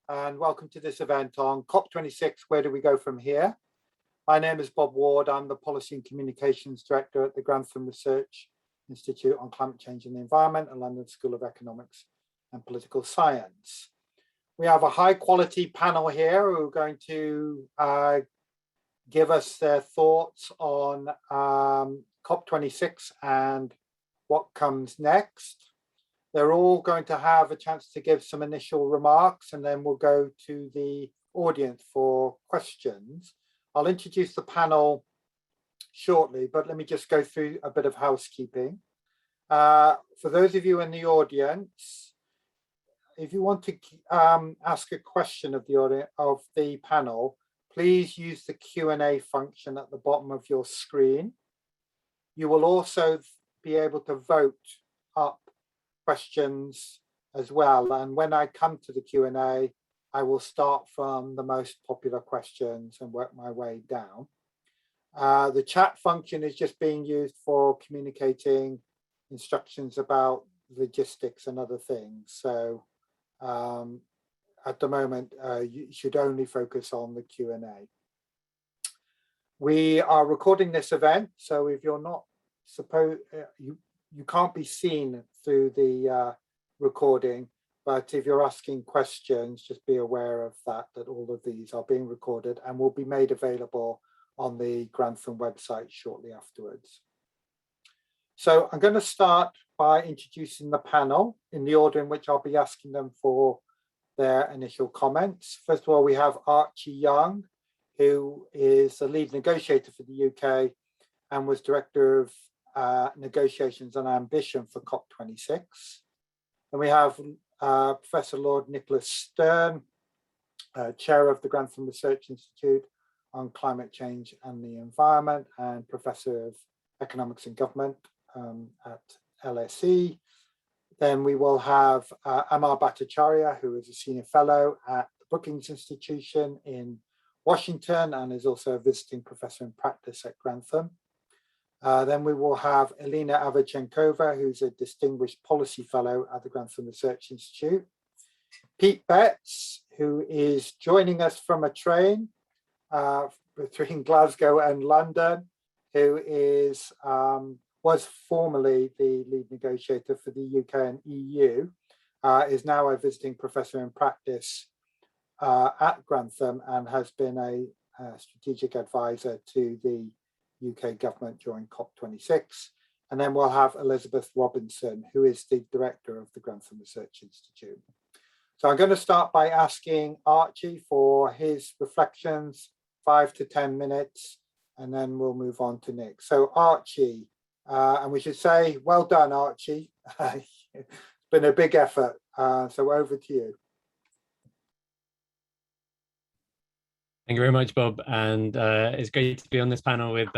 and welcome to this event on COP26, Where Do We Go From Here? My name is Bob Ward. I'm the Policy and Communications Director at the Grantham Research Institute on Climate Change and the Environment at London School of Economics and Political Science. We have a high quality panel here who are going to give us their thoughts on COP26 and what comes next. They're all going to have a chance to give some initial remarks, and then we'll go to the audience for questions. I'll introduce the panel shortly, but let me just go through a bit of housekeeping. For those of you in the audience, if you want to ask a question of the panel, please use the Q&A function at the bottom of your screen. You will also be able to vote up questions as well. And when I come to the Q&A, I will start from the most popular questions and work my way down. The chat function is just being used for communicating instructions about logistics and other things. So at the moment, you should only focus on the Q&A. We are recording this event, so if you're not you can't be seen through the recording, but if you're asking questions, just be aware of that all of these are being recorded and will be made available on the Grantham website shortly afterwards. So I'm going to start by introducing the panel in the order in which I'll be asking them for their initial comments. First of all, we have Archie Young, who is the lead negotiator for the UK and was director of negotiations and ambition for COP26. And we have Professor Lord Nicholas Stern, chair of the Grantham Research Institute on Climate Change and the Environment and Professor of Economics and Government at LSE. Then we will have Amar Bhattacharya, who is a senior fellow at the Brookings Institution in Washington and is also a visiting professor in practice at Grantham. Then we will have Elena Avrachenkova, who's a distinguished policy fellow at the Grantham Research Institute. Pete Betts, who is joining us from a train between Glasgow and London, who is was formerly the lead negotiator for the UK and EU, is now a visiting professor in practice at Grantham and has been a strategic advisor to the UK government during COP26. And then we'll have Elizabeth Robinson, who is the director of the Grantham Research Institute. So I'm going to start by asking Archie for his reflections, 5 to 10 minutes, and then we'll move on to Nick. So Archie, and we should say, well done, Archie. It's been a big effort. So over to you. Thank you very much, Bob. And it's great to be on this panel with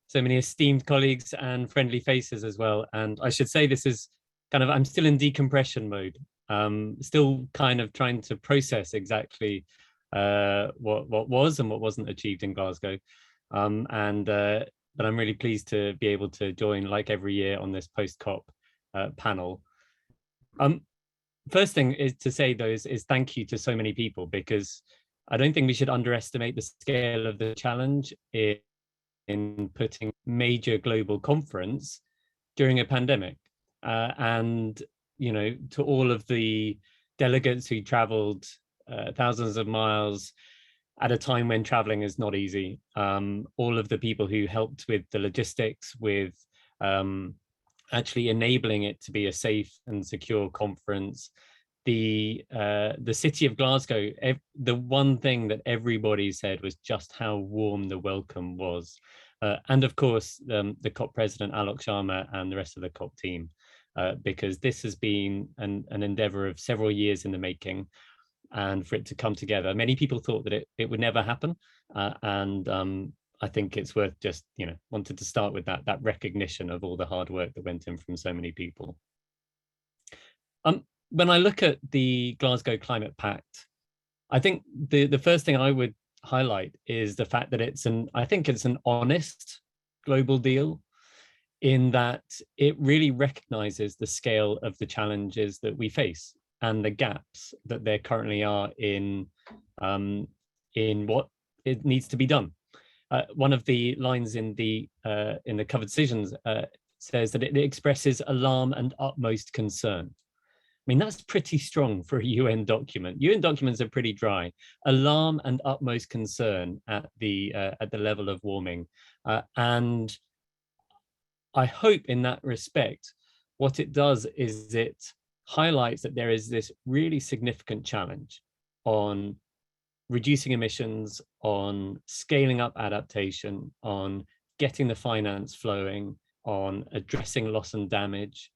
so many esteemed colleagues and friendly faces as well. And I should say this is I'm still in decompression mode, still kind of trying to process exactly what was and what wasn't achieved in Glasgow. But I'm really pleased to be able to join, like every year, on this post-COP panel. First thing is to say, though, is thank you to so many people, because I don't think we should underestimate the scale of the challenge in putting major global conference during a pandemic. And, to all of the delegates who traveled thousands of miles at a time when traveling is not easy, all of the people who helped with the logistics, with actually enabling it to be a safe and secure conference. The city of Glasgow, the one thing that everybody said was just how warm the welcome was. And of course, the COP president, Alok Sharma, and the rest of the COP team, because this has been an endeavor of several years in the making, and for it to come together. Many people thought that it would never happen. And I think it's worth just, wanted to start with that recognition of all the hard work that went in from so many people. When I look at the Glasgow Climate Pact, I think the first thing I would highlight is the fact that I think it's an honest global deal, in that it really recognizes the scale of the challenges that we face. and the gaps that there currently are in what it needs to be done. One of the lines in the covered decisions says that it expresses alarm and utmost concern. I mean, that's pretty strong for a UN document. UN documents are pretty dry. Alarm and utmost concern at the level of warming, and I hope in that respect, what it does is it highlights that there is this really significant challenge on reducing emissions, on scaling up adaptation, on getting the finance flowing, on addressing loss and damage,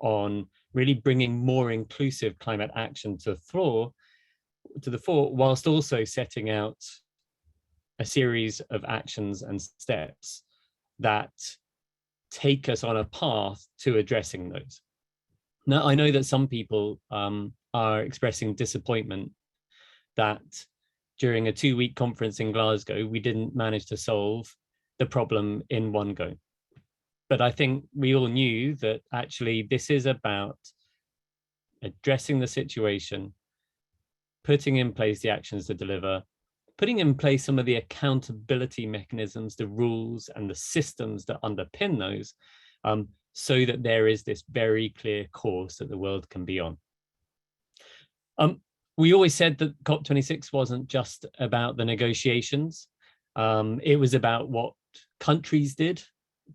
on really bringing more inclusive climate action to the fore, whilst also setting out a series of actions and steps that take us on a path to addressing those. Now, I know that some people are expressing disappointment that during a 2-week conference in Glasgow, we didn't manage to solve the problem in one go. But I think we all knew that actually this is about addressing the situation, putting in place the actions to deliver, putting in place some of the accountability mechanisms, the rules and the systems that underpin those, so that there is this very clear course that the world can be on. We always said that COP26 wasn't just about the negotiations. It was about what countries did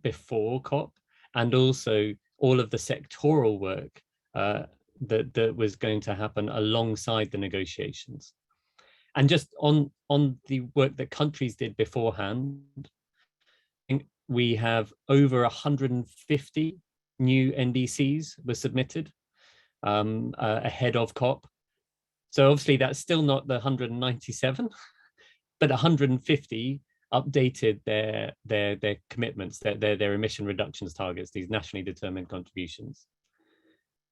before COP, and also all of the sectoral work that was going to happen alongside the negotiations. And just on the work that countries did beforehand, we have over 150 new NDCs were submitted ahead of COP. So obviously that's still not the 197, but 150 updated their commitments, their emission reductions targets, these nationally determined contributions.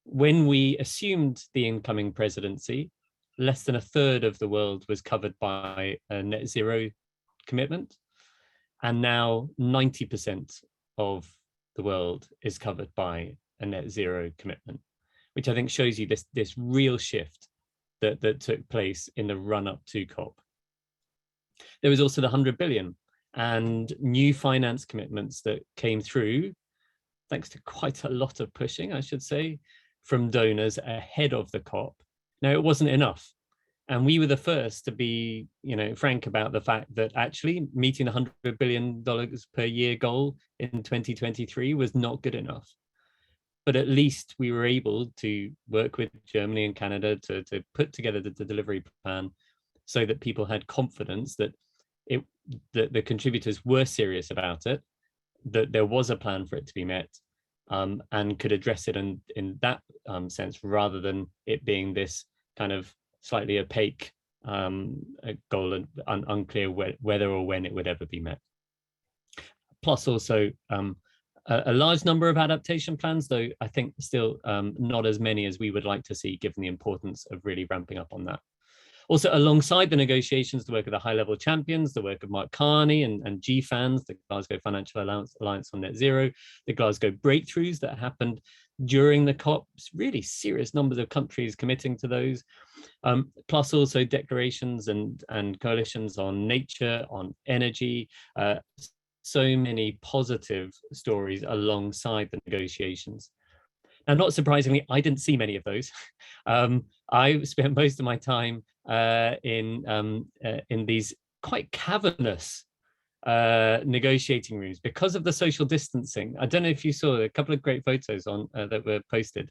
When we assumed the incoming presidency, less than a third of the world was covered by a net zero commitment. And now 90% of the world is covered by a net zero commitment, which I think shows you this real shift that took place in the run up to COP. There was also the 100 billion and new finance commitments that came through, thanks to quite a lot of pushing, I should say, from donors ahead of the COP. Now, it wasn't enough. And we were the first to be, frank about the fact that actually meeting the $100 billion per year goal in 2023 was not good enough. But at least we were able to work with Germany and Canada to put together the delivery plan so that people had confidence that the contributors were serious about it, that there was a plan for it to be met, and could address it in that sense, rather than it being this kind of slightly opaque goal and unclear whether or when it would ever be met. Plus also a large number of adaptation plans, though I think still not as many as we would like to see, given the importance of really ramping up on that. Also, alongside the negotiations, the work of the high-level champions, the work of Mark Carney and GFANZ, the Glasgow Financial Alliance on Net Zero, the Glasgow breakthroughs that happened during the COP, really serious numbers of countries committing to those, plus also declarations and coalitions on nature, on energy, so many positive stories alongside the negotiations. Now, not surprisingly, I didn't see many of those. I spent most of my time in these quite cavernous negotiating rooms because of the social distancing. I don't know if you saw a couple of great photos on that were posted,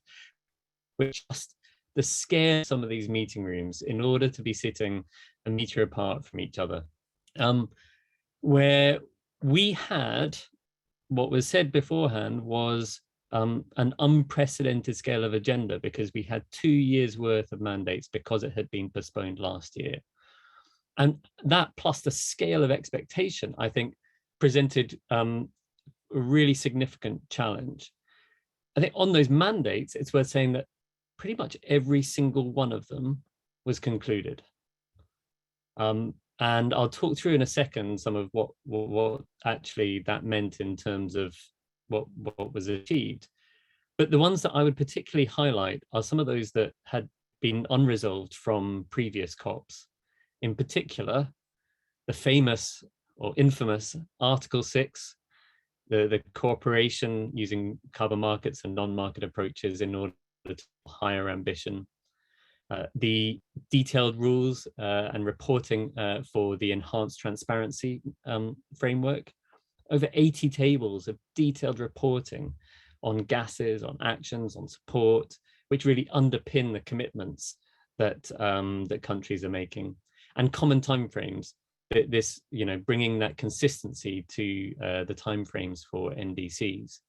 which just the scale of some of these meeting rooms in order to be sitting a meter apart from each other, where we had what was said beforehand was an unprecedented scale of agenda, because we had 2 years worth of mandates because it had been postponed last year. And that, plus the scale of expectation, I think presented a really significant challenge. I think on those mandates, it's worth saying that pretty much every single one of them was concluded. And I'll talk through in a second some of what actually that meant in terms of what was achieved. But the ones that I would particularly highlight are some of those that had been unresolved from previous COPs. In particular, the famous or infamous Article 6, the cooperation using carbon markets and non-market approaches in order to higher ambition, the detailed rules and reporting for the enhanced transparency framework, over 80 tables of detailed reporting on gases, on actions, on support, which really underpin the commitments that that countries are making, and common timeframes. This, bringing that consistency to the timeframes for NDCs.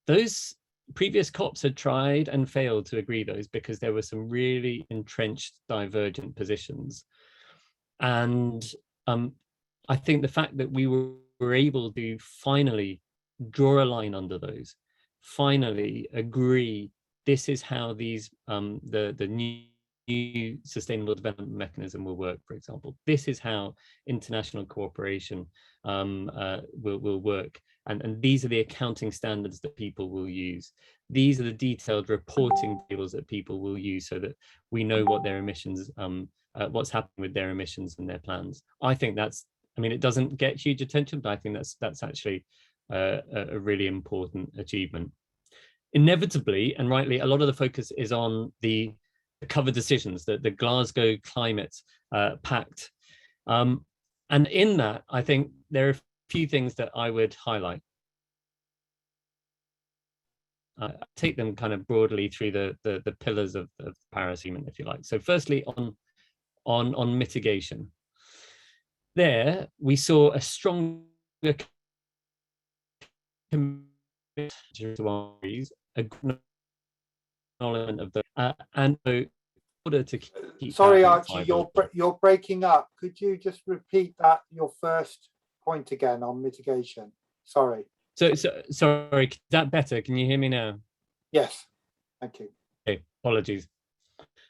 Those previous COPs had tried and failed to agree those because there were some really entrenched divergent positions. And I think the fact that we were able to finally draw a line under those, finally agree this is how these the new sustainable development mechanism will work, for example. This is how international cooperation will work. And these are the accounting standards that people will use. These are the detailed reporting tables that people will use so that we know what their emissions, what's happening with their emissions and their plans. I think that's, it doesn't get huge attention, but I think that's actually a really important achievement. Inevitably, and rightly, a lot of the focus is on the cover decisions, the Glasgow Climate Pact. And in that, I think there are a few things that I would highlight. Take them kind of broadly through the pillars of Paris agreement, if you like. So firstly, on mitigation. There, we saw a stronger commitment to acknowledgement of the and in order to keep. Sorry, Archie, you're breaking up. Could you just repeat your first point again on mitigation? Sorry. So sorry, is that better? Can you hear me now? Yes, thank you. Okay, apologies.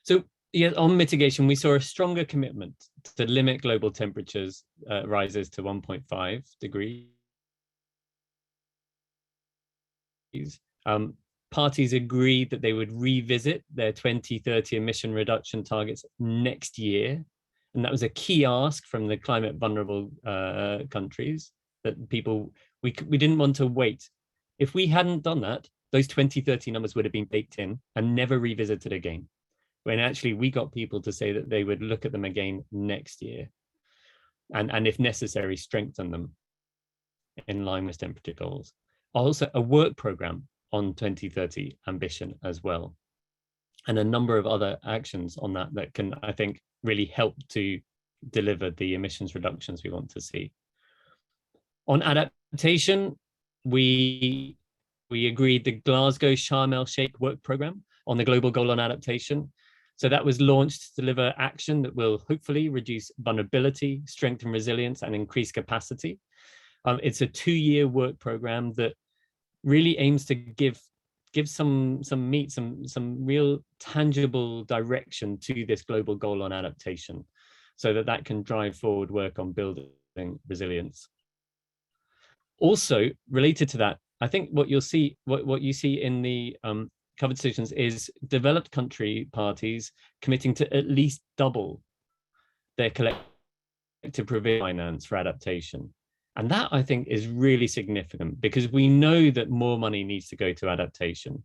So yeah, on mitigation, we saw a stronger commitment to limit global temperatures rises to 1.5 degrees. Parties agreed that they would revisit their 2030 emission reduction targets next year. And that was a key ask from the climate vulnerable countries, that we didn't want to wait. If we hadn't done that, those 2030 numbers would have been baked in and never revisited again. When actually we got people to say that they would look at them again next year and if necessary, strengthen them in line with temperature goals. Also a work program on 2030 ambition as well. And a number of other actions on that can, I think, really help to deliver the emissions reductions we want to see. On adaptation, we agreed the Glasgow Sharm el-Sheikh work program on the global goal on adaptation. So that was launched to deliver action that will hopefully reduce vulnerability, strengthen resilience, and increase capacity. It's a 2-year work program that really aims to give some meat, some real tangible direction to this global goal on adaptation, so that can drive forward work on building resilience. Also related to that, I think what you see in the cover decisions is developed country parties committing to at least double their collective provision finance for adaptation. And that, I think, is really significant because we know that more money needs to go to adaptation.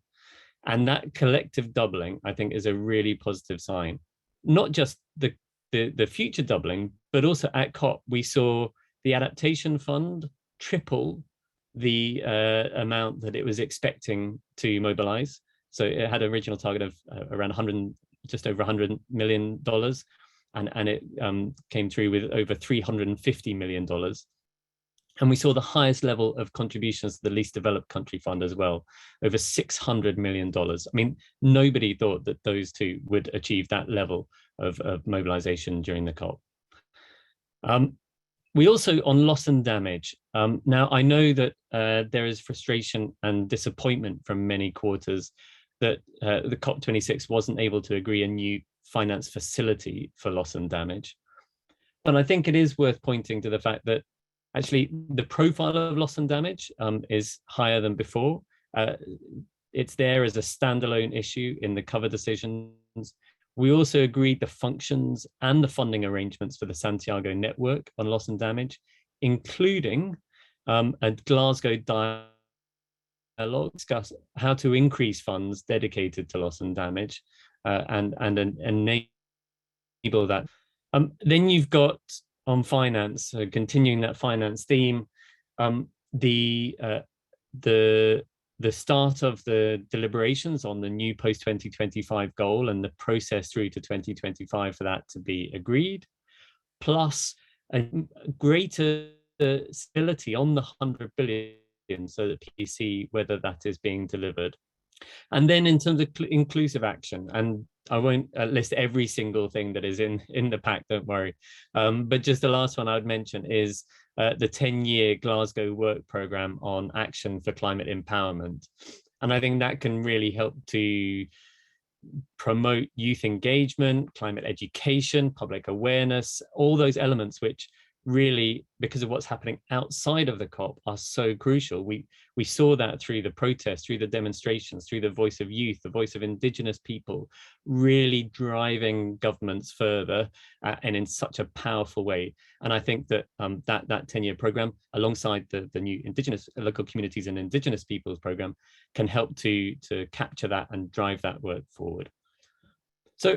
And that collective doubling, I think, is a really positive sign. Not just the future doubling, but also at COP, we saw the adaptation fund triple the amount that it was expecting to mobilize. So it had an original target of around just over $100 million, and it came through with over $350 million. And we saw the highest level of contributions to the least developed country fund as well, over $600 million. I mean, nobody thought that those two would achieve that level of mobilization during the COP. We also, on loss and damage, now I know that there is frustration and disappointment from many quarters that the COP26 wasn't able to agree a new finance facility for loss and damage. But I think it is worth pointing to the fact that actually the profile of loss and damage is higher than before. It's there as a standalone issue in the cover decisions. We also agreed the functions and the funding arrangements for the Santiago network on loss and damage, including a Glasgow dialogue discuss how to increase funds dedicated to loss and damage and enable that. Then you've got on finance, continuing that finance theme, the start of the deliberations on the new post-2025 goal and the process through to 2025 for that to be agreed, plus a greater stability on the 100 billion so that we see whether that is being delivered. And then in terms of inclusive action, and I won't list every single thing that is in the pact, don't worry, but just the last one I would mention is the 10-year Glasgow work programme on action for climate empowerment. And I think that can really help to promote youth engagement, climate education, public awareness, all those elements which really, because of what's happening outside of the COP, are so crucial. We saw that through the protests, through the demonstrations, through the voice of youth, the voice of indigenous people, really driving governments further and in such a powerful way. And I think that that 10-year program, alongside the new indigenous local communities and indigenous peoples program, can help to capture that and drive that work forward. So,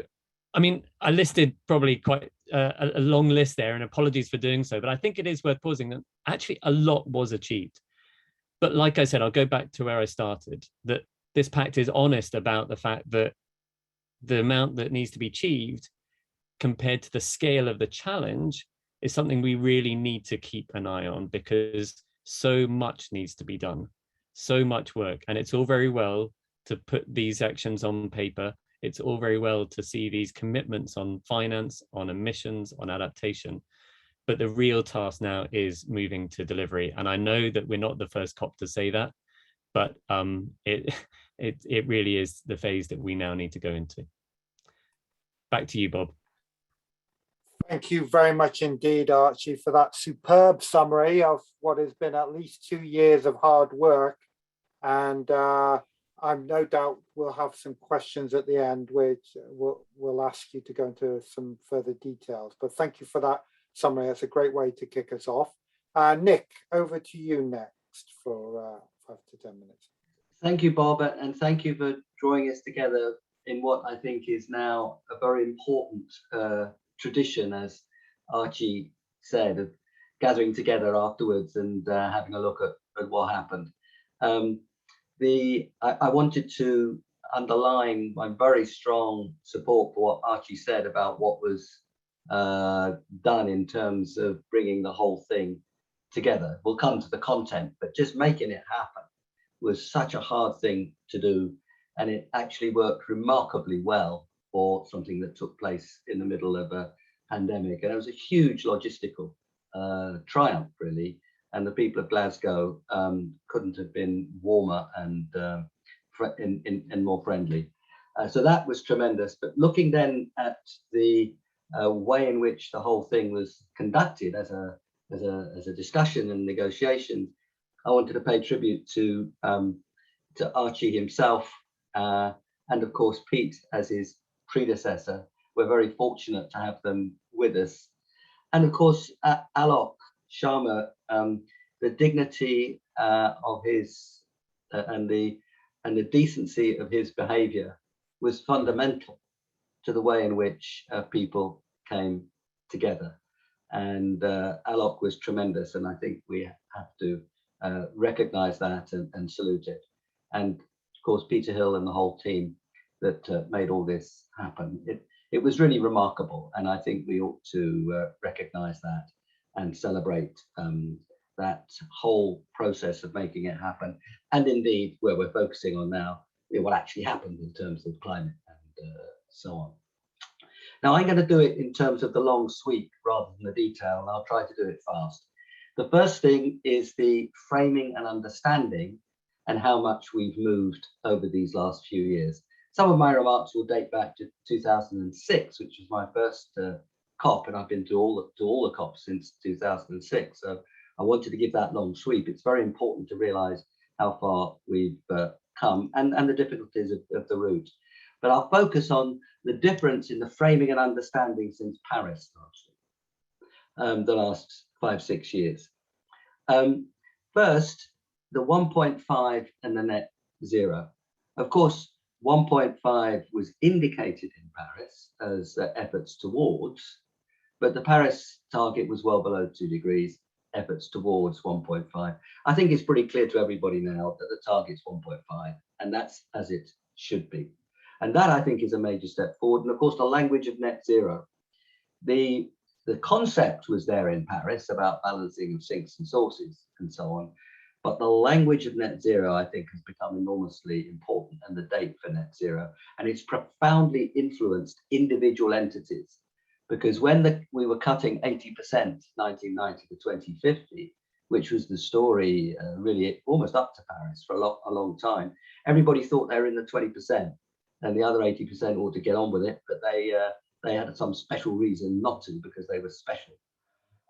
I mean, I listed probably quite a long list there, and apologies for doing so, but I think it is worth pausing that actually a lot was achieved. But like I said, I'll go back to where I started, that this pact is honest about the fact that the amount that needs to be achieved compared to the scale of the challenge is something we really need to keep an eye on, because so much needs to be done, so much work. And it's all very well to put these actions on paper. It's all very well to see these commitments on finance, on emissions, on adaptation, but the real task now is moving to delivery. And I know that we're not the first COP to say that, but it really is the phase that we now need to go into. Back to you, Bob. Thank you very much indeed, Archie, for that superb summary of what has been at least 2 years of hard work. And I'm no doubt we'll have some questions at the end, which we'll ask you to go into some further details. But thank you for that summary. That's a great way to kick us off. Nick, over to you next for 5 to 10 minutes. Thank you, Bob, and thank you for drawing us together in what I think is now a very important tradition, as Archie said, of gathering together afterwards and having a look at what happened. I wanted to underline my very strong support for what Archie said about what was done in terms of bringing the whole thing together. We'll come to the content, but just making it happen was such a hard thing to do, and it actually worked remarkably well for something that took place in the middle of a pandemic. And it was a huge logistical triumph, really. And the people of Glasgow couldn't have been warmer and more friendly. So that was tremendous. But looking then at the way in which the whole thing was conducted as a discussion and negotiation, I wanted to pay tribute to Archie himself and of course Pete as his predecessor. We're very fortunate to have them with us. And of course Alok Sharma, the dignity of his and the decency of his behavior was fundamental to the way in which people came together. And Alok was tremendous, and I think we have to recognize that and salute it. And of course Peter Hill and the whole team that made all this happen. It was really remarkable, and I think we ought to recognize that and celebrate that whole process of making it happen. And indeed, where we're focusing on now, what actually happened in terms of climate and so on. Now, I'm going to do it in terms of the long sweep rather than the detail, and I'll try to do it fast. The first thing is the framing and understanding and how much we've moved over these last few years. Some of my remarks will date back to 2006, which was my first COP, and I've been to all the COPs since 2006. So I wanted to give that long sweep. It's very important to realize how far we've come and the difficulties of the route. but I'll focus on the difference in the framing and understanding since Paris, actually, the last 5-6 years. First, the 1.5 and the net zero. Of course, 1.5 was indicated in Paris as efforts towards, but the Paris target was well below 2 degrees, efforts towards 1.5. I think it's pretty clear to everybody now that the target's 1.5, and that's as it should be. And that, I think, is a major step forward. And of course, the language of net zero. The concept was there in Paris about balancing of sinks and sources and so on. But the language of net zero, I think, has become enormously important, and the date for net zero. And it's profoundly influenced individual entities, because when we were cutting 80%, 1990 to 2050, which was the story really almost up to Paris for a long time, everybody thought they were in the 20%, and the other 80% ought to get on with it, but they had some special reason not to, because they were special.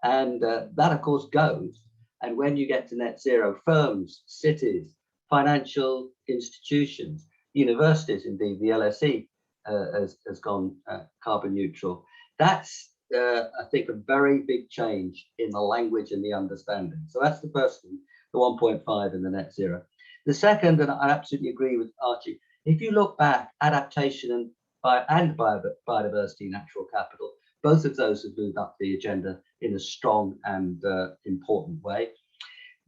And that, of course, goes. And when you get to net zero, firms, cities, financial institutions, universities, indeed the LSE has gone carbon neutral. That's, I think, a very big change in the language and the understanding. So that's the first thing, the 1.5 and the net zero. The second, and I absolutely agree with Archie, if you look back, adaptation and biodiversity, natural capital, both of those have moved up the agenda in a strong and important way.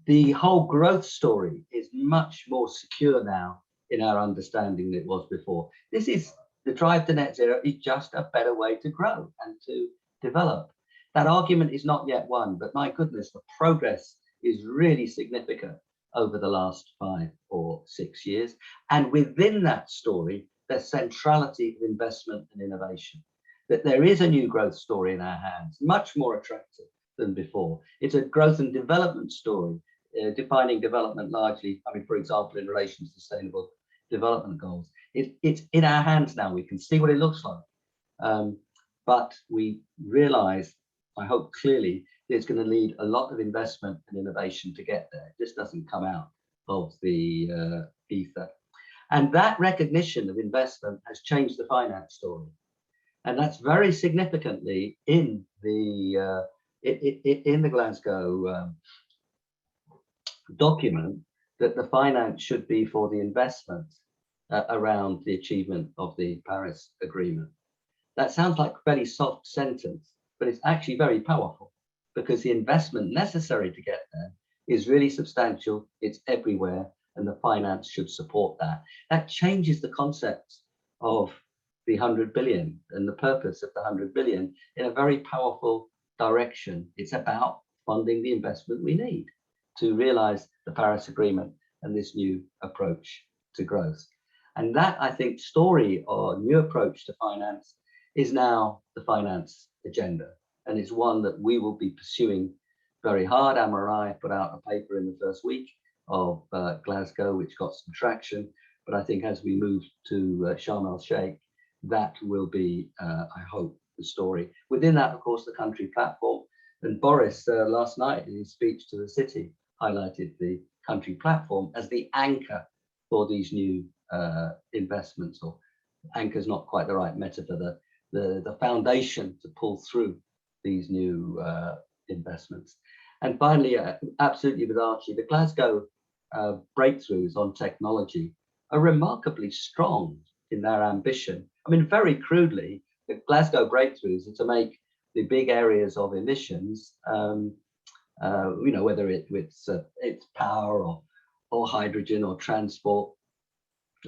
The whole growth story is much more secure now in our understanding than it was before. This is the drive to net zero is just a better way to grow and to develop. That argument is not yet won, but my goodness, the progress is really significant over the last 5 or 6 years. And within that story, there's centrality of investment and innovation. That there is a new growth story in our hands, much more attractive than before. It's a growth and development story, defining development largely, I mean, for example, in relation to sustainable development goals. It's in our hands now. We can see what it looks like. But we realize, I hope clearly, that it's going to need a lot of investment and innovation to get there. This doesn't come out of the ether. And that recognition of investment has changed the finance story. And that's very significantly in the Glasgow document, that the finance should be for the investment around the achievement of the Paris Agreement. That sounds like a very soft sentence, but it's actually very powerful, because the investment necessary to get there is really substantial, it's everywhere, and the finance should support that. That changes the concept of the 100 billion and the purpose of the 100 billion in a very powerful direction. It's about funding the investment we need to realize the Paris Agreement and this new approach to growth. And that, I think, story or new approach to finance is now the finance agenda. And it's one that we will be pursuing very hard. Amar and I put out a paper in the first week of Glasgow, which got some traction. But I think as we move to Sharm el-Sheikh, that will be, I hope, the story. Within that, of course, the country platform. And Boris, last night in his speech to the city, highlighted the country platform as the anchor for these new investments, or anchor is not quite the right metaphor, the foundation to pull through these new investments. And finally, absolutely with Archie, the Glasgow breakthroughs on technology are remarkably strong in their ambition. I mean, very crudely, the Glasgow breakthroughs are to make the big areas of emissions, you know, whether it's power or hydrogen or transport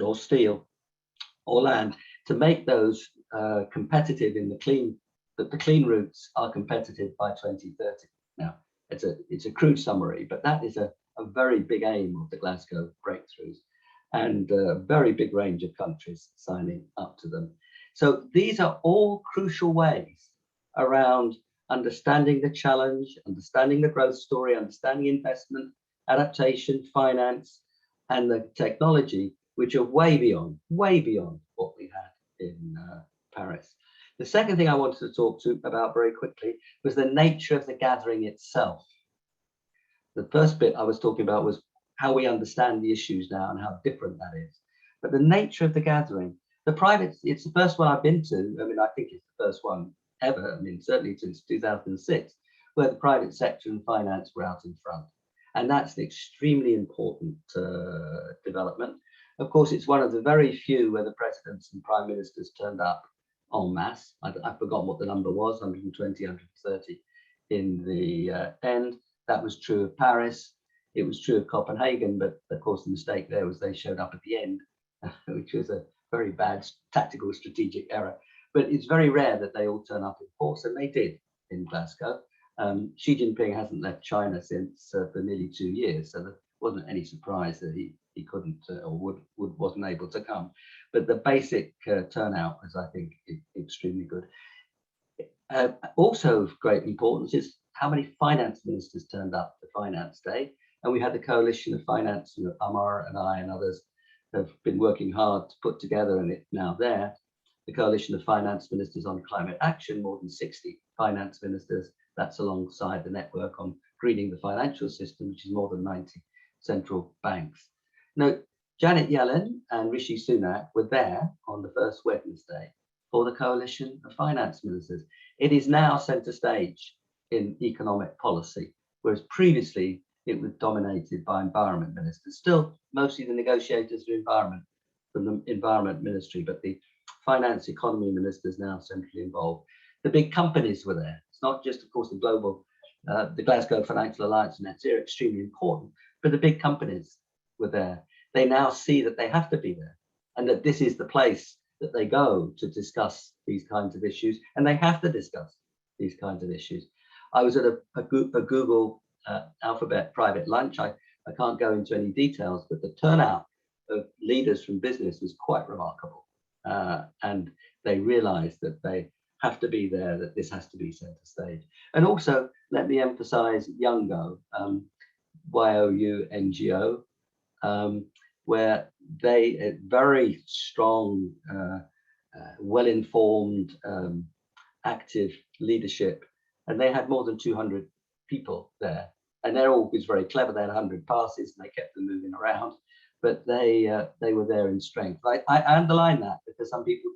or steel or land, to make those competitive in the clean, that the clean routes are competitive by 2030. Now, it's a crude summary, but that is a very big aim of the Glasgow breakthroughs, and a very big range of countries signing up to them. So these are all crucial ways around understanding the challenge, understanding the growth story, understanding investment, adaptation, finance, and the technology, which are way beyond what we had in Paris. The second thing I wanted to talk about very quickly was the nature of the gathering itself. The first bit I was talking about was how we understand the issues now and how different that is. But the nature of the gathering, The private, it's the first one I've been to. I mean, I think it's the first one ever. I mean, certainly since 2006, where the private sector and finance were out in front. And that's an extremely important development. Of course, it's one of the very few where the presidents and prime ministers turned up en masse. I've forgotten what the number was, 120, 130 in the end. That was true of Paris. It was true of Copenhagen, but of course the mistake there was they showed up at the end, which was a very bad tactical strategic error. But it's very rare that they all turn up in force, and they did in Glasgow. Xi Jinping hasn't left China since for nearly 2 years, so there wasn't any surprise that he couldn't or wasn't able to come. But the basic turnout was, I think, extremely good. Also of great importance is how many finance ministers turned up to Finance Day. And we had the coalition of finance, you know, Amar and I and others have been working hard to put together, and it's now there, the coalition of finance ministers on climate action, more than 60 finance ministers. That's alongside the network on greening the financial system, which is more than 90 central banks. Now, Janet Yellen and Rishi Sunak were there on the first Wednesday for the coalition of finance ministers. It is now centre stage in economic policy, whereas previously it was dominated by environment ministers. Still, mostly the negotiators for environment from the environment ministry, but the finance economy ministers now centrally involved. The big companies were there. It's not just, of course, the Glasgow Financial Alliance and Net Zero, extremely important, but the big companies were there. They now see that they have to be there, and that this is the place that they go to discuss these kinds of issues, and they have to discuss these kinds of issues. I was at a Google Alphabet private lunch. I can't go into any details, but the turnout of leaders from business was quite remarkable. And they realized that they have to be there, that this has to be center stage. And also, let me emphasize Youngo, YOUNGO, where they very strong, well-informed, active leadership, and they had more than 200 people there, and they're always very clever. They had 100 passes, and they kept them moving around, but they were there in strength. I underline that because some people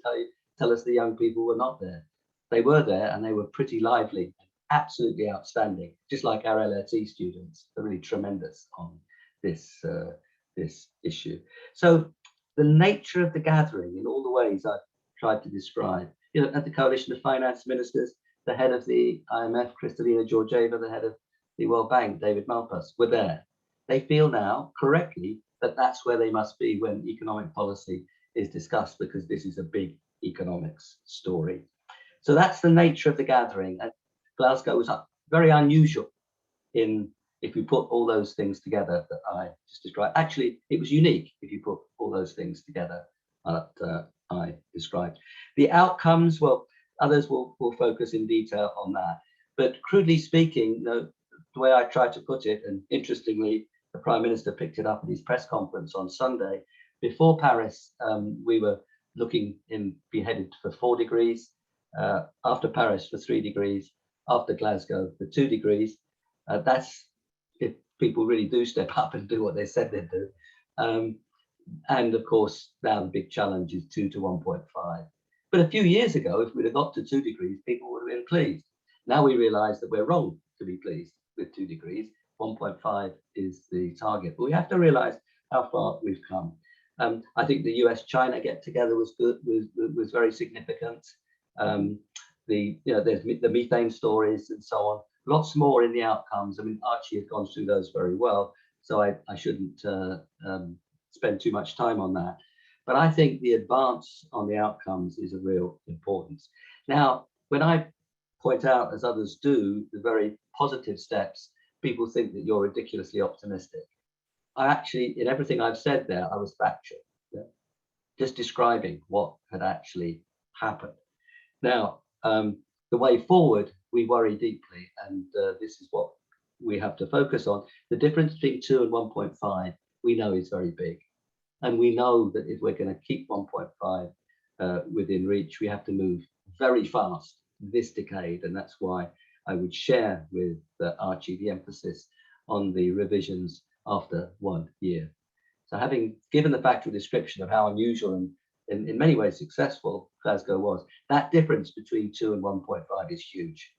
tell us the young people were not there. They were there, and they were pretty lively, absolutely outstanding, just like our LLT students. They're really tremendous on this this issue. So the nature of the gathering, in all the ways I've tried to describe, you know, at the coalition of finance ministers, the head of the IMF, Kristalina Georgieva, the head of the World Bank, David Malpass, were there. They feel now correctly that that's where they must be when economic policy is discussed, because this is a big economics story. So that's the nature of the gathering. And Glasgow was very unusual in, if you put all those things together that I just described. Actually, it was unique if you put all those things together that I described. The outcomes, well, others will focus in detail on that. But crudely speaking, the way I try to put it, and interestingly, the Prime Minister picked it up at his press conference on Sunday, before Paris, we were looking in, be headed for 4 degrees, after Paris for 3 degrees, after Glasgow for 2 degrees. That's if people really do step up and do what they said they'd do. And of course, now the big challenge is 2 to 1.5. But a few years ago, if we'd have got to 2 degrees, people would have been pleased. Now we realize that we're wrong to be pleased with 2 degrees. 1.5 is the target, but we have to realize how far we've come. I think the US-China get-together was good, was very significant. There's the methane stories and so on. Lots more in the outcomes. I mean, Archie has gone through those very well, so I shouldn't spend too much time on that. But I think the advance on the outcomes is of real importance. Now, when I point out, as others do, the very positive steps, people think that you're ridiculously optimistic. I actually, in everything I've said there, I was factual, just describing what had actually happened. Now, the way forward, we worry deeply, and this is what we have to focus on. The difference between 2 and 1.5, we know is very big. And we know that if we're going to keep 1.5 within reach, we have to move very fast this decade. And that's why I would share with Archie the emphasis on the revisions after 1 year. So having given the factual description of how unusual and in many ways successful, Glasgow was, that difference between 2 and 1.5 is huge.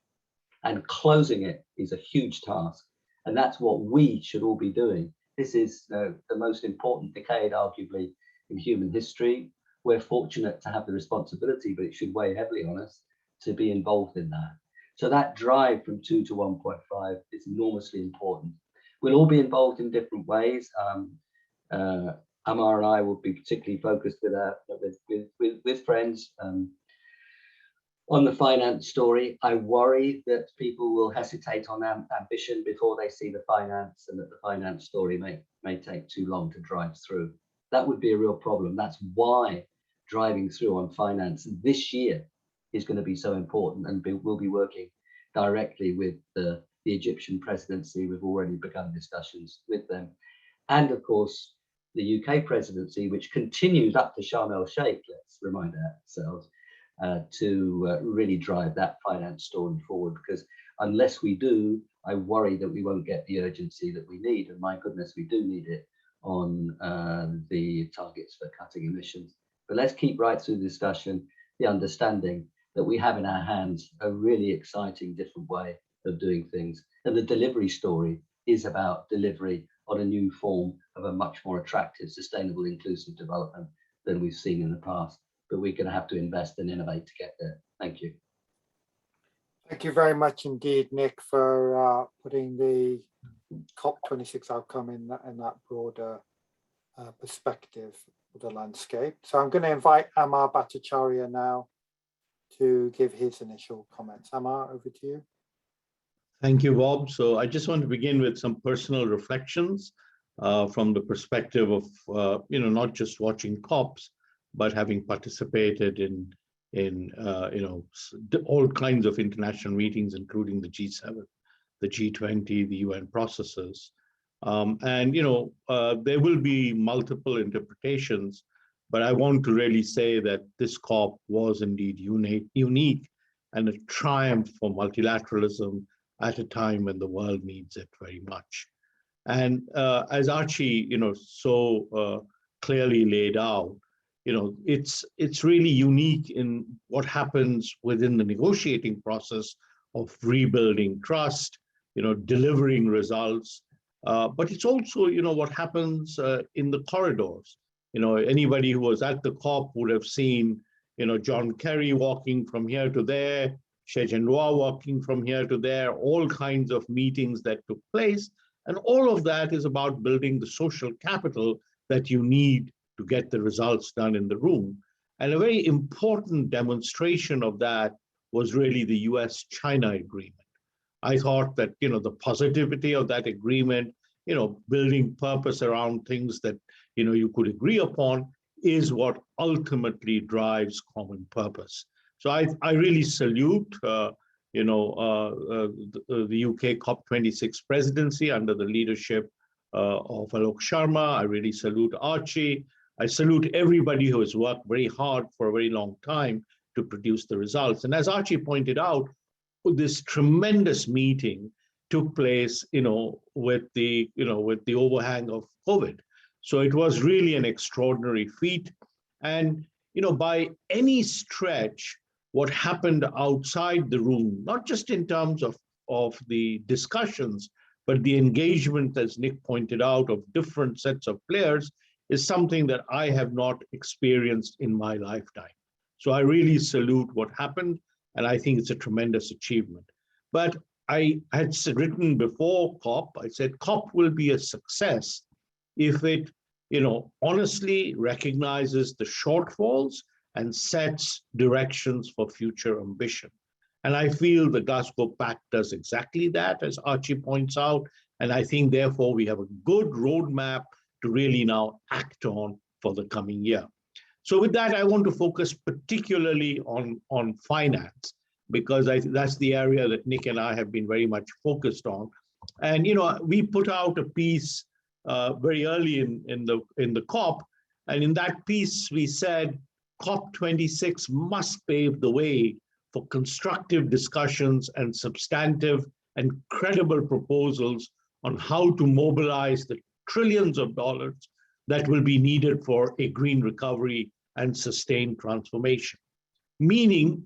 And closing it is a huge task. And that's what we should all be doing. This is the most important decade, arguably, in human history. We're fortunate to have the responsibility, but it should weigh heavily on us to be involved in that. So that drive from 2 to 1.5 is enormously important. We'll all be involved in different ways. Amar and I will be particularly focused with friends on the finance story. I worry that people will hesitate on ambition before they see the finance, and that the finance story may take too long to drive through. That would be a real problem. That's why driving through on finance this year is going to be so important, and we'll be working directly with the Egyptian presidency. We've already begun discussions with them. And of course, the UK presidency, which continues up to Sharm el-Sheikh, let's remind ourselves, to really drive that finance story forward, because unless we do, I worry that we won't get the urgency that we need. And my goodness, we do need it on the targets for cutting emissions. But let's keep right through the discussion, the understanding that we have in our hands a really exciting, different way of doing things. And the delivery story is about delivery on a new form of a much more attractive, sustainable, inclusive development than we've seen in the past. But we're going to have to invest and innovate to get there. Thank you. Thank you very much indeed, Nick, for putting the COP26 outcome in that broader perspective of the landscape. So I'm going to invite Amar Bhattacharya now to give his initial comments. Amar, over to you. Thank you, Bob. So I just want to begin with some personal reflections from the perspective of, not just watching COPs, but having participated in all kinds of international meetings, including the G7, the G20, the UN processes. There will be multiple interpretations, but I want to really say that this COP was indeed unique and a triumph for multilateralism at a time when the world needs it very much. And as Archie, so clearly laid out, it's really unique in what happens within the negotiating process of rebuilding trust, delivering results. But it's also, what happens in the corridors. Anybody who was at the COP would have seen, John Kerry walking from here to there, Che Genroy walking from here to there, all kinds of meetings that took place. And all of that is about building the social capital that you need to get the results done in the room. And a very important demonstration of that was really the US-China agreement. I thought that, the positivity of that agreement, building purpose around things that, you could agree upon is what ultimately drives common purpose. So I really salute, the UK COP26 presidency under the leadership of Alok Sharma. I really salute Archie. I salute everybody who has worked very hard for a very long time to produce the results. And as Archie pointed out, this tremendous meeting took place, with the overhang of COVID. So it was really an extraordinary feat. And, by any stretch, what happened outside the room, not just in terms of the discussions, but the engagement, as Nick pointed out, of different sets of players, is something that I have not experienced in my lifetime. So I really salute what happened, and I think it's a tremendous achievement. But I had written before COP, I said COP will be a success if it, honestly recognizes the shortfalls and sets directions for future ambition. And I feel the Glasgow Pact does exactly that, as Archie points out. And I think, therefore, we have a good roadmap to really now act on for the coming year. So with that, I want to focus particularly on finance, because that's the area that Nick and I have been very much focused on. And, we put out a piece very early in the COP. And in that piece, we said, COP26 must pave the way for constructive discussions and substantive and credible proposals on how to mobilize the trillions of dollars that will be needed for a green recovery and sustained transformation, meaning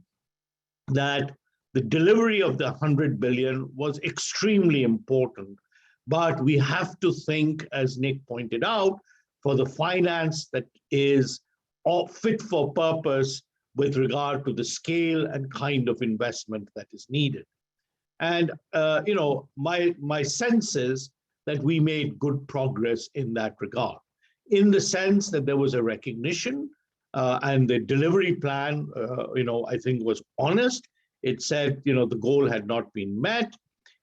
that the delivery of the 100 billion was extremely important. But we have to think, as Nick pointed out, for the finance that is fit for purpose with regard to the scale and kind of investment that is needed. And my sense is that we made good progress in that regard, in the sense that there was a recognition and the delivery plan, I think was honest. It said, the goal had not been met.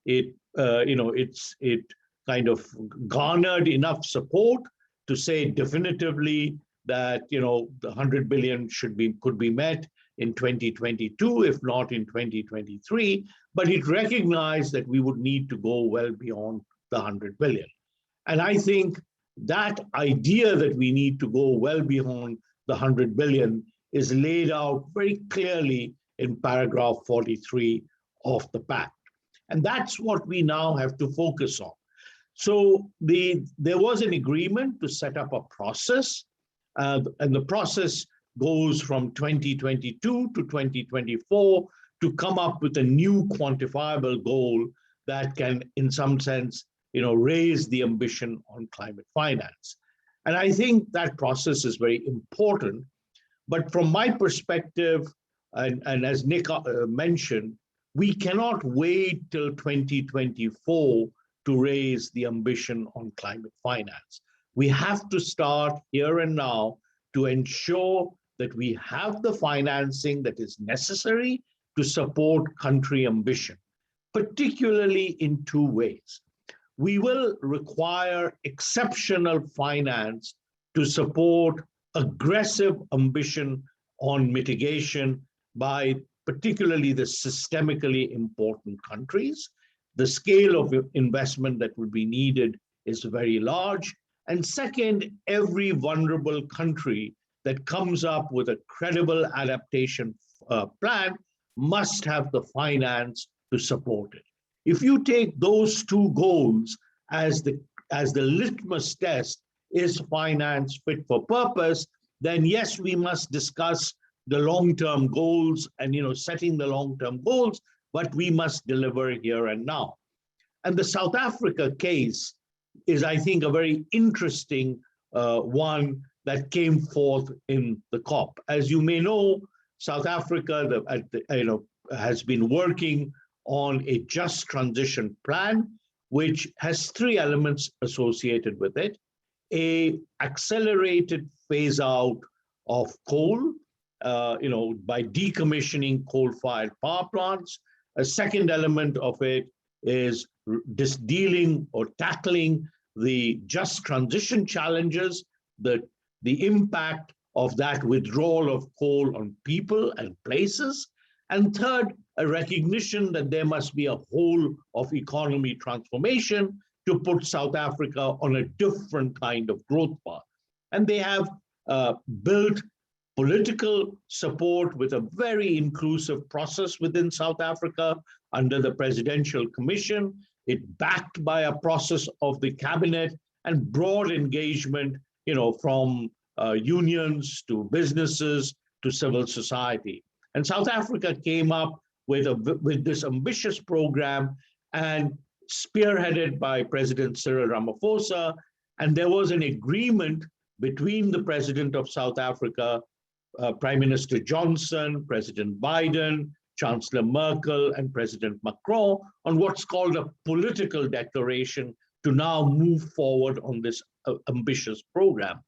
It kind of garnered enough support to say definitively that, the 100 billion could be met in 2022, if not in 2023, but it recognized that we would need to go well beyond the 100 billion. And I think that idea that we need to go well beyond the 100 billion is laid out very clearly in paragraph 43 of the Pact. And that's what we now have to focus on. So there was an agreement to set up a process, and the process goes from 2022 to 2024 to come up with a new quantifiable goal that can, in some sense, raise the ambition on climate finance. And I think that process is very important. But from my perspective, and as Nick mentioned, we cannot wait till 2024 to raise the ambition on climate finance. We have to start here and now to ensure that we have the financing that is necessary to support country ambition, particularly in two ways. We will require exceptional finance to support aggressive ambition on mitigation by particularly the systemically important countries. The scale of investment that would be needed is very large. And second, every vulnerable country that comes up with a credible adaptation plan must have the finance to support it. If you take those two goals as the litmus test, is finance fit for purpose, then yes, we must discuss the long-term goals and setting the long-term goals, but we must deliver here and now. And the South Africa case is, I think, a very interesting one that came forth in the COP. As you may know, South Africa has been working on a just transition plan, which has three elements associated with it: a accelerated phase out of coal, by decommissioning coal-fired power plants. A second element of it is just dealing or tackling the just transition challenges, the impact of that withdrawal of coal on people and places. And third, a recognition that there must be a whole of economy transformation to put South Africa on a different kind of growth path. And they have built political support with a very inclusive process within South Africa under the Presidential Commission. It backed by a process of the cabinet and broad engagement, from unions to businesses to civil society. And South Africa came up with this ambitious program and spearheaded by President Cyril Ramaphosa. And there was an agreement between the President of South Africa, Prime Minister Johnson, President Biden, Chancellor Merkel, and President Macron on what's called a political declaration to now move forward on this ambitious program.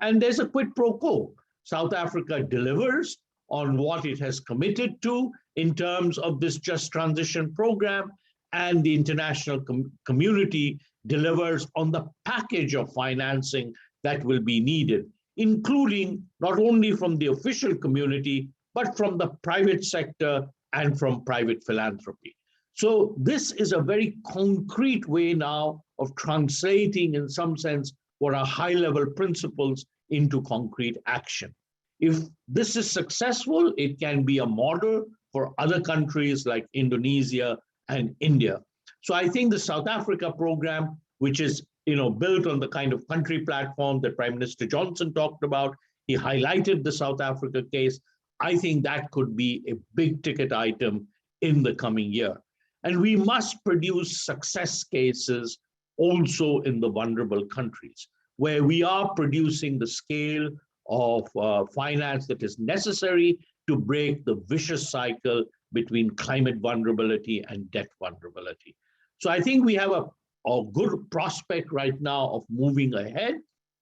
And there's a quid pro quo. South Africa delivers on what it has committed to in terms of this just transition program, and the international community delivers on the package of financing that will be needed, including not only from the official community, but from the private sector and from private philanthropy. So this is a very concrete way now of translating, in some sense, what are high-level principles into concrete action. If this is successful, it can be a model for other countries like Indonesia and India. So I think the South Africa program, which is built on the kind of country platform that Prime Minister Johnson talked about, He highlighted the South Africa case. I think that could be a big ticket item in the coming year. And we must produce success cases also in the vulnerable countries, where we are producing the scale of finance that is necessary to break the vicious cycle between climate vulnerability and debt vulnerability. So I think we have a good prospect right now of moving ahead.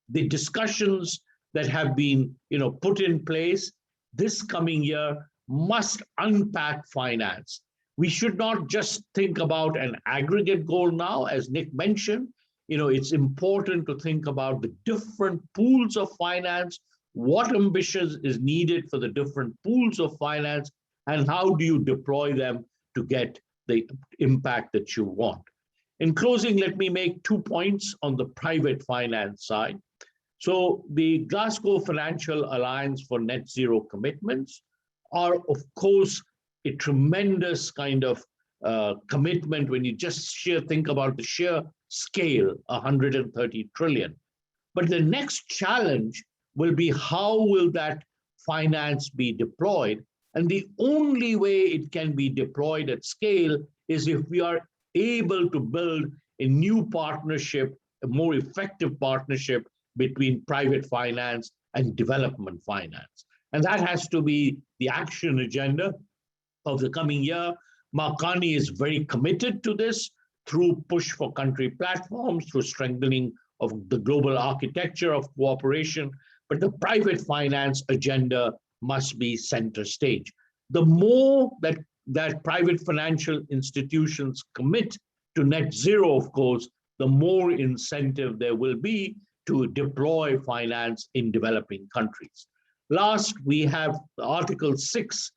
The discussions that have been put in place this coming year must unpack finance. We should not just think about an aggregate goal now, as Nick mentioned. It's important to think about the different pools of finance, what ambition is needed for the different pools of finance, and how do you deploy them to get the impact that you want. In closing, let me make 2 points on the private finance side. So the Glasgow Financial Alliance for Net Zero Commitments are, of course, a tremendous kind of commitment when you just think about the sheer scale, 130 trillion. But the next challenge will be, how will that finance be deployed? And the only way it can be deployed at scale is if we are able to build a new partnership, a more effective partnership between private finance and development finance. And that has to be the action agenda of the coming year. Mark Carney is very committed to this through push for country platforms, through strengthening of the global architecture of cooperation, but the private finance agenda must be center stage. The more that private financial institutions commit to net zero, of course, the more incentive there will be to deploy finance in developing countries. Last, we have Article 6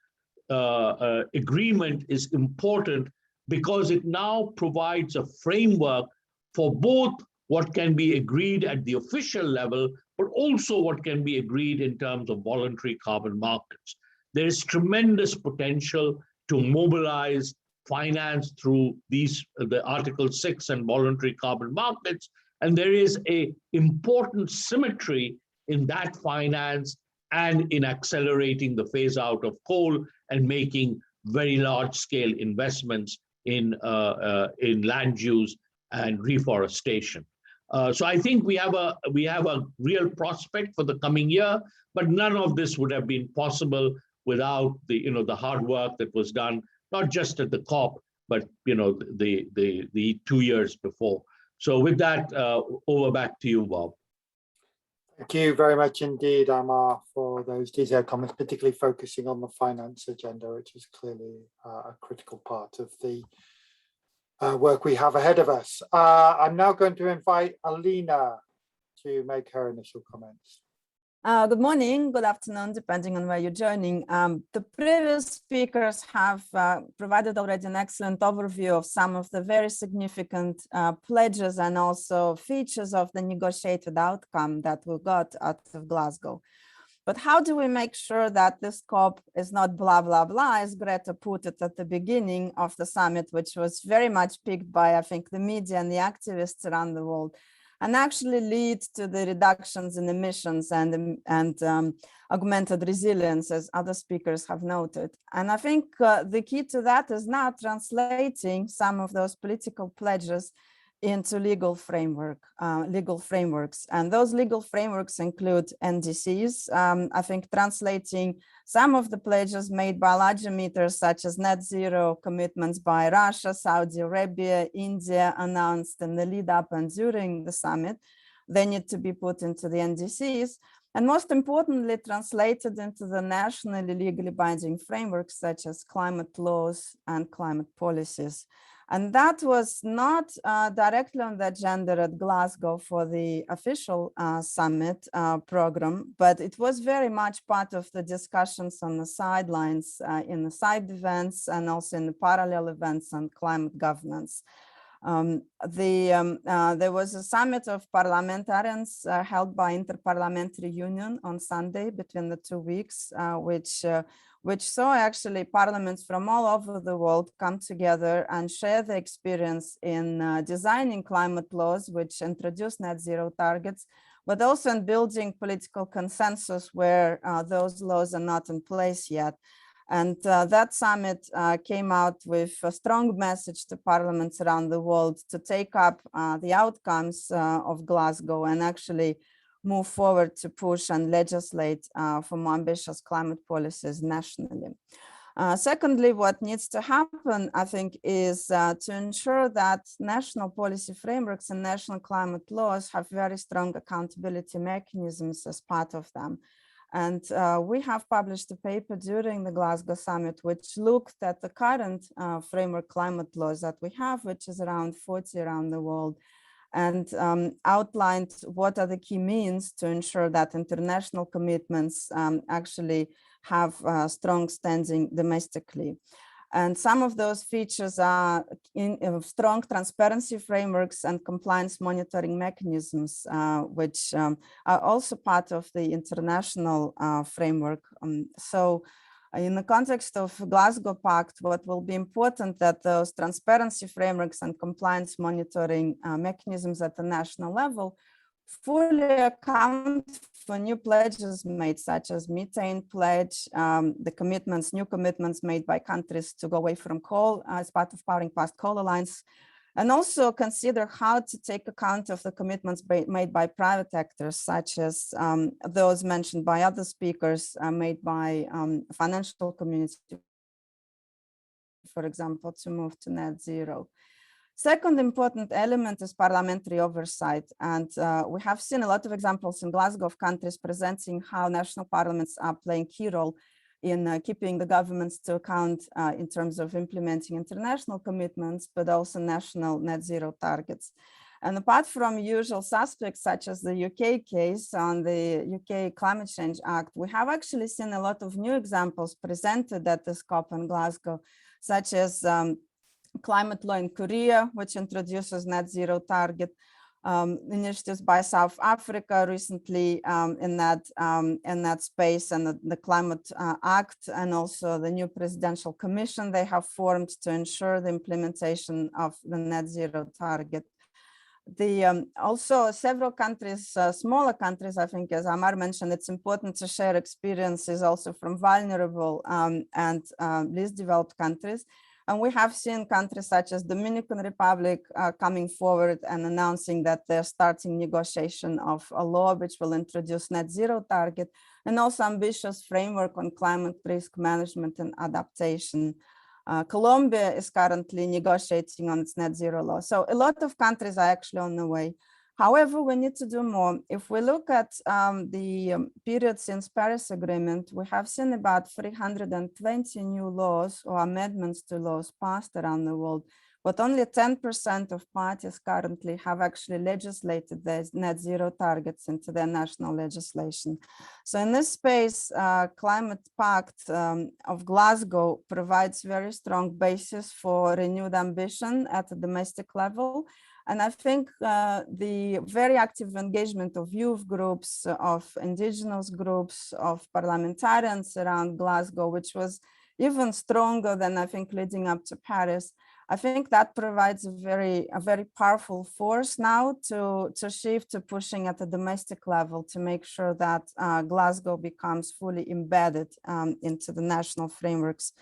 agreement is important because it now provides a framework for both what can be agreed at the official level, but also what can be agreed in terms of voluntary carbon markets. There is tremendous potential to mobilize finance through the Article 6 and voluntary carbon markets, and there is an important symmetry in that finance and in accelerating the phase out of coal and making very large scale investments in land use and reforestation. So I think we have a real prospect for the coming year, but none of this would have been possible without the hard work that was done, not just at the COP, but the 2 years before. So with that, over back to you, Bob. Thank you very much indeed, Amar, for those detailed comments, particularly focusing on the finance agenda, which is clearly a critical part of the work we have ahead of us. I'm now going to invite Alina to make her initial comments. Good morning, good afternoon, depending on where you're joining. The previous speakers have provided already an excellent overview of some of the very significant pledges and also features of the negotiated outcome that we got out of Glasgow. But how do we make sure that this COP is not blah, blah, blah, as Greta put it at the beginning of the summit, which was very much picked by, I think, the media and the activists around the world, and actually lead to the reductions in emissions and augmented resilience, as other speakers have noted. And I think the key to that is now translating some of those political pledges into legal frameworks. And those legal frameworks include NDCs. I think translating some of the pledges made by large emitters, such as net zero commitments by Russia, Saudi Arabia, India, announced in the lead up and during the summit, they need to be put into the NDCs. And most importantly, translated into the nationally legally binding frameworks, such as climate laws and climate policies. And that was not directly on the agenda at Glasgow for the official summit program, but it was very much part of the discussions on the sidelines in the side events and also in the parallel events on climate governance. There was a summit of parliamentarians held by Interparliamentary Union on Sunday between the 2 weeks, which saw actually parliaments from all over the world come together and share their experience in designing climate laws, which introduce net zero targets, but also in building political consensus where those laws are not in place yet. And that summit came out with a strong message to parliaments around the world to take up the outcomes of Glasgow and actually move forward to push and legislate for more ambitious climate policies nationally. Secondly, what needs to happen, I think, is to ensure that national policy frameworks and national climate laws have very strong accountability mechanisms as part of them. And we have published a paper during the Glasgow summit, which looked at the current framework climate laws that we have, which is around 40 around the world, and outlined what are the key means to ensure that international commitments actually have strong standing domestically. And some of those features are strong transparency frameworks and compliance monitoring mechanisms, which are also part of the international framework. So in the context of Glasgow Pact, what will be important that those transparency frameworks and compliance monitoring mechanisms at the national level fully account for new pledges made, such as methane pledge, the new commitments made by countries to go away from coal as part of Powering Past Coal Alliance, and also consider how to take account of the commitments made by private actors, such as those mentioned by other speakers, made by financial community, for example, to move to net zero. Second important element is parliamentary oversight. And we have seen a lot of examples in Glasgow of countries presenting how national parliaments are playing key role in keeping the governments to account in terms of implementing international commitments, but also national net zero targets. And apart from usual suspects, such as the UK case on the UK Climate Change Act, we have actually seen a lot of new examples presented at this COP in Glasgow, such as climate law in Korea, which introduces net zero target, initiatives by South Africa recently in that space, and the Climate Act, and also the new presidential commission they have formed to ensure the implementation of the net zero target. Also several countries, smaller countries, I think, as Amar mentioned, it's important to share experiences also from vulnerable and least developed countries. And we have seen countries such as Dominican Republic coming forward and announcing that they're starting negotiation of a law which will introduce net zero target, and also ambitious framework on climate risk management and adaptation. Colombia is currently negotiating on its net zero law. So a lot of countries are actually on the way. However, we need to do more. If we look at the period since Paris Agreement, we have seen about 320 new laws or amendments to laws passed around the world, but only 10% of parties currently have actually legislated the net zero targets into their national legislation. So in this space, Climate Pact of Glasgow provides very strong basis for renewed ambition at the domestic level. And I think the very active engagement of youth groups, of indigenous groups, of parliamentarians around Glasgow, which was even stronger than I think leading up to Paris, I think that provides a very powerful force now to shift to pushing at the domestic level to make sure that Glasgow becomes fully embedded into the national frameworks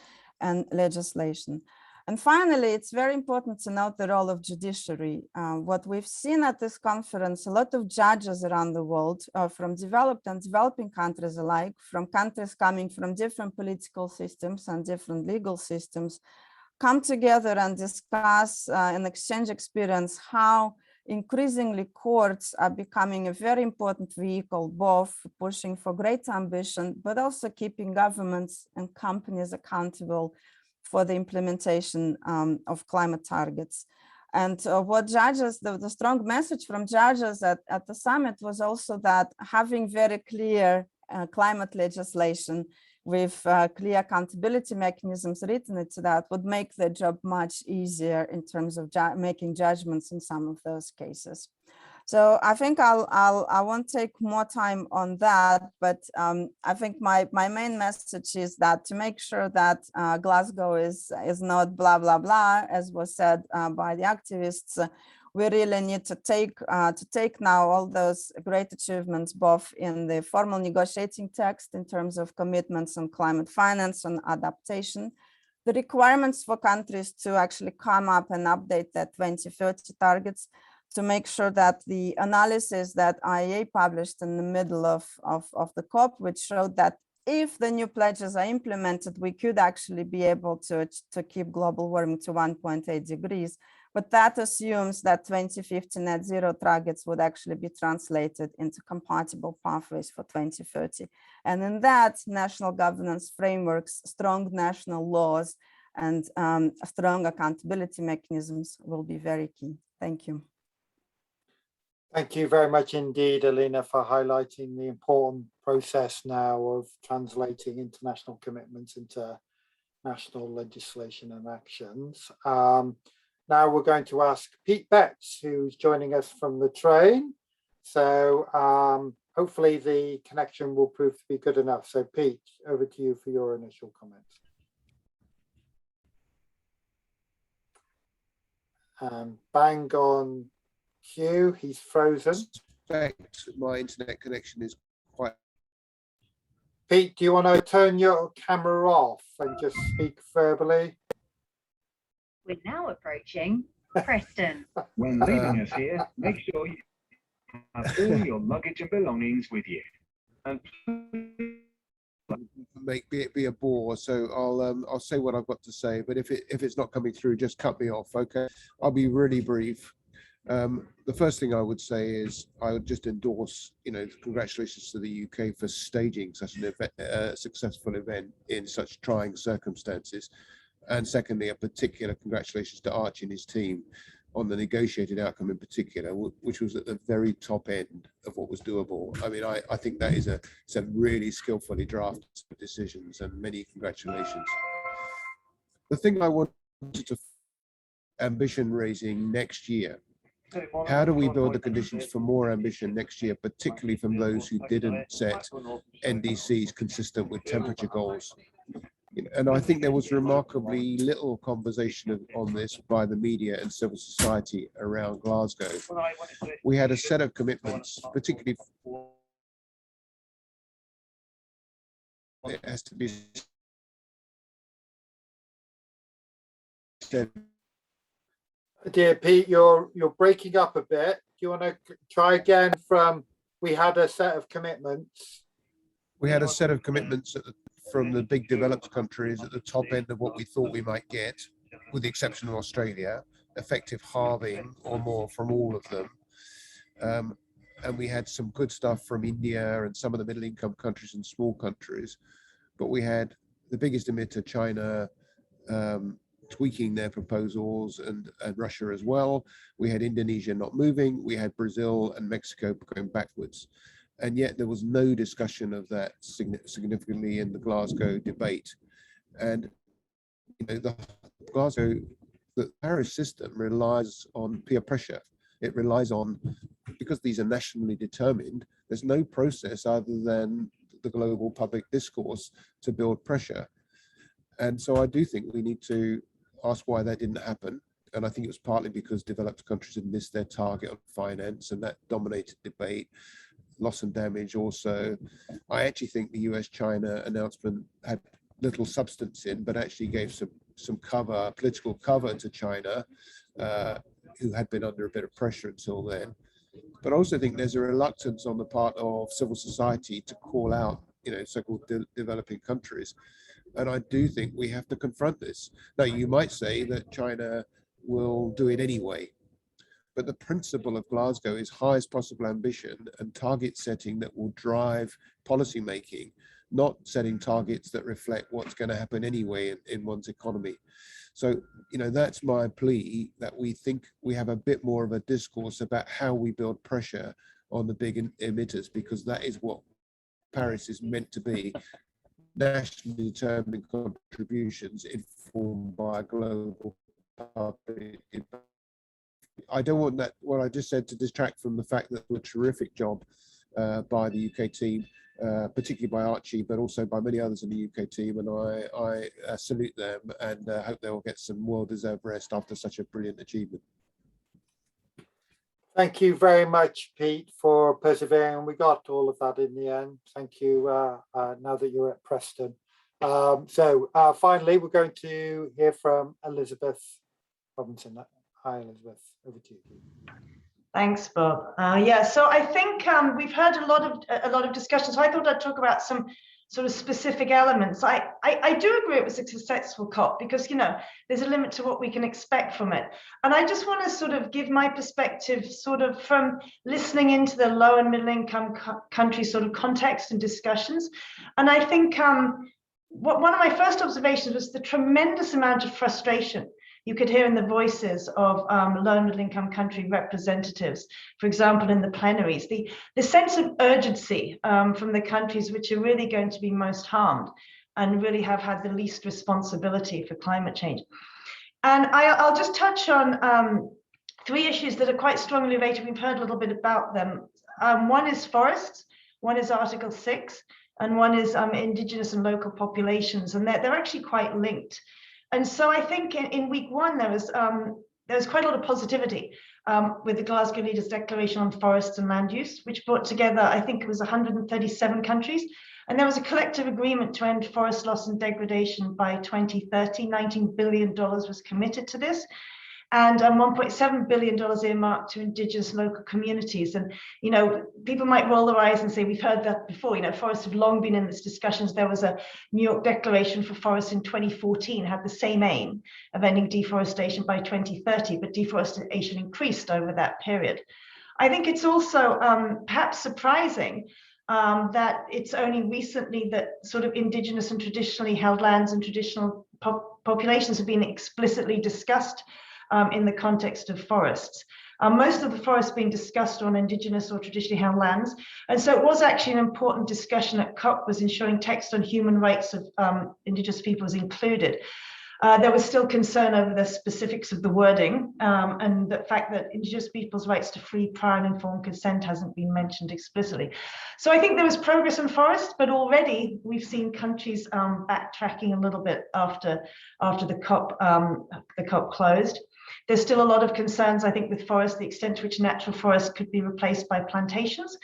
and legislation. And finally, it's very important to note the role of judiciary. What we've seen at this conference, a lot of judges around the world, from developed and developing countries alike, from countries coming from different political systems and different legal systems, come together and discuss and exchange experience how increasingly courts are becoming a very important vehicle, both pushing for greater ambition, but also keeping governments and companies accountable for the implementation of climate targets. And what judges, the strong message from judges at the summit was also that having very clear climate legislation with clear accountability mechanisms written into that would make the job much easier in terms of making judgments in some of those cases. So I think I won't take more time on that, but I think my main message is that to make sure that Glasgow is not blah, blah, blah, as was said by the activists, we really need to take now all those great achievements, both in the formal negotiating text in terms of commitments on climate finance and adaptation, the requirements for countries to actually come up and update their 2030 targets, to make sure that the analysis that IEA published in the middle of the COP, which showed that if the new pledges are implemented, we could actually be able to keep global warming to 1.8 degrees. But that assumes that 2050 net zero targets would actually be translated into compatible pathways for 2030. And in that, national governance frameworks, strong national laws, and strong accountability mechanisms will be very key. Thank you. Thank you very much indeed, Alina, for highlighting the important process now of translating international commitments into national legislation and actions. Now we're going to ask Pete Betts, who's joining us from the train. So hopefully the connection will prove to be good enough. So Pete, over to you for your initial comments. Bang on cue, he's frozen. My internet connection is quite. Pete, do you want to turn your camera off and just speak verbally? We're now approaching Preston. When leaving us here, make sure you have all your luggage and belongings with you. And be a bore, so I'll say what I've got to say. But if it's not coming through, just cut me off. Okay, I'll be really brief. The first thing I would say is I would just endorse, congratulations to the UK for staging such an successful event in such trying circumstances. And secondly, a particular congratulations to Archie and his team on the negotiated outcome in particular, which was at the very top end of what was doable. I mean, I think that is it's a really skillfully drafted decisions, and many congratulations. The thing I wanted to ambition raising next year. How do we build the conditions for more ambition next year, particularly from those who didn't set NDCs consistent with temperature goals? And I think there was remarkably little conversation on this by the media and civil society around Glasgow. We had a set of commitments, particularly it has to be said. Dear Pete, you're breaking up a bit. Do you want to try again from we had a set of commitments? We had a set of commitments from the big developed countries at the top end of what we thought we might get, with the exception of Australia, effective halving or more from all of them. And we had some good stuff from India and some of the middle income countries and small countries. But we had the biggest emitter, China, tweaking their proposals, and Russia as well. We had Indonesia not moving. We had Brazil and Mexico going backwards. And yet there was no discussion of that significantly in the Glasgow debate. And the Paris system relies on peer pressure. It relies on, because these are nationally determined, there's no process other than the global public discourse to build pressure. And so I do think we need to ask why that didn't happen. And I think it was partly because developed countries had missed their target on finance, and that dominated debate. Loss and damage also. I actually think the US-China announcement had little substance in, but actually gave some cover, political cover to China, who had been under a bit of pressure until then. But I also think there's a reluctance on the part of civil society to call out, so-called developing countries. And I do think we have to confront this. Now, you might say that China will do it anyway. But the principle of Glasgow is highest possible ambition and target setting that will drive policy making, not setting targets that reflect what's going to happen anyway in one's economy. So, that's my plea, that we think we have a bit more of a discourse about how we build pressure on the big emitters, because that is what Paris is meant to be. Nationally determined contributions informed by global public. I don't want that, what I just said, to distract from the fact that a terrific job by the UK team, particularly by Archie, but also by many others in the UK team. And I salute them and hope they will get some well-deserved rest after such a brilliant achievement. Thank you very much, Pete, for persevering. We got all of that in the end. Thank you, now that you're at Preston. Finally, we're going to hear from Elizabeth Robinson. Hi, Elizabeth, over to you. Thanks, Bob. Yeah, so I think we've heard a lot of discussion. So I thought I'd talk about some sort of specific elements. I do agree it was a successful COP because, you know, there's a limit to what we can expect from it. And I just want to sort of give my perspective sort of from listening into the low and middle income country sort of context and discussions. And I think one of my first observations was the tremendous amount of frustration you could hear in the voices of low and middle income country representatives, for example, in the plenaries, the sense of urgency from the countries which are really going to be most harmed and really have had the least responsibility for climate change. And I'll just touch on 3 issues that are quite strongly related. We've heard a little bit about them. One is forests, one is Article 6, and one is indigenous and local populations, and they're actually quite linked. And so I think in week 1, there was quite a lot of positivity with the Glasgow Leaders Declaration on Forests and Land Use, which brought together, I think it was 137 countries. And there was a collective agreement to end forest loss and degradation by 2030. $19 billion was committed to this. And $1.7 billion earmarked to indigenous local communities. And, you know, people might roll their eyes and say, we've heard that before, you know, forests have long been in this discussions. There was a New York Declaration for Forests in 2014, had the same aim of ending deforestation by 2030, but deforestation increased over that period. I think it's also perhaps surprising that it's only recently that sort of indigenous and traditionally held lands and traditional populations have been explicitly discussed in the context of forests. Most of the forests being discussed on indigenous or traditionally held lands. And so it was actually an important discussion at COP, was ensuring text on human rights of indigenous people was included. There was still concern over the specifics of the wording and the fact that indigenous people's rights to free, prior and informed consent hasn't been mentioned explicitly. So I think there was progress in forests, but already we've seen countries backtracking a little bit after the COP closed. There's still a lot of concerns, I think, with forests, the extent to which natural forests could be replaced by plantations.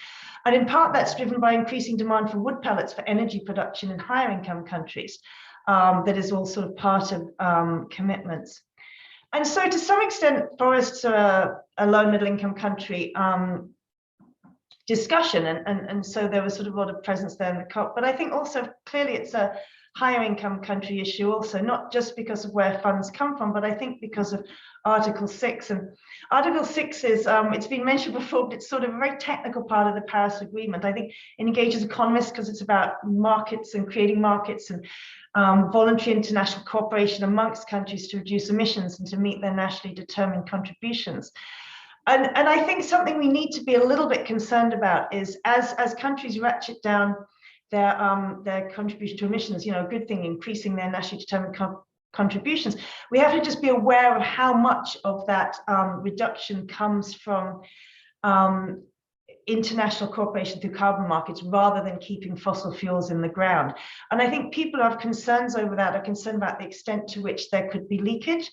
And in part, that's driven by increasing demand for wood pellets for energy production in higher income countries. That is all sort of part of commitments. And so to some extent, forests are a low and middle income country discussion. And so there was sort of a lot of presence there in the COP. But I think also clearly it's a higher income country issue also, not just because of where funds come from, but I think because of Article 6. And Article 6 is, it's been mentioned before, but it's sort of a very technical part of the Paris Agreement. I think it engages economists because it's about markets and creating markets and voluntary international cooperation amongst countries to reduce emissions and to meet their nationally determined contributions. And I think something we need to be a little bit concerned about is as countries ratchet down their contribution to emissions, you know, a good thing, increasing their nationally determined contributions, we have to just be aware of how much of that reduction comes from international cooperation through carbon markets rather than keeping fossil fuels in the ground. And I think people have concerns over that, are concerned about the extent to which there could be leakage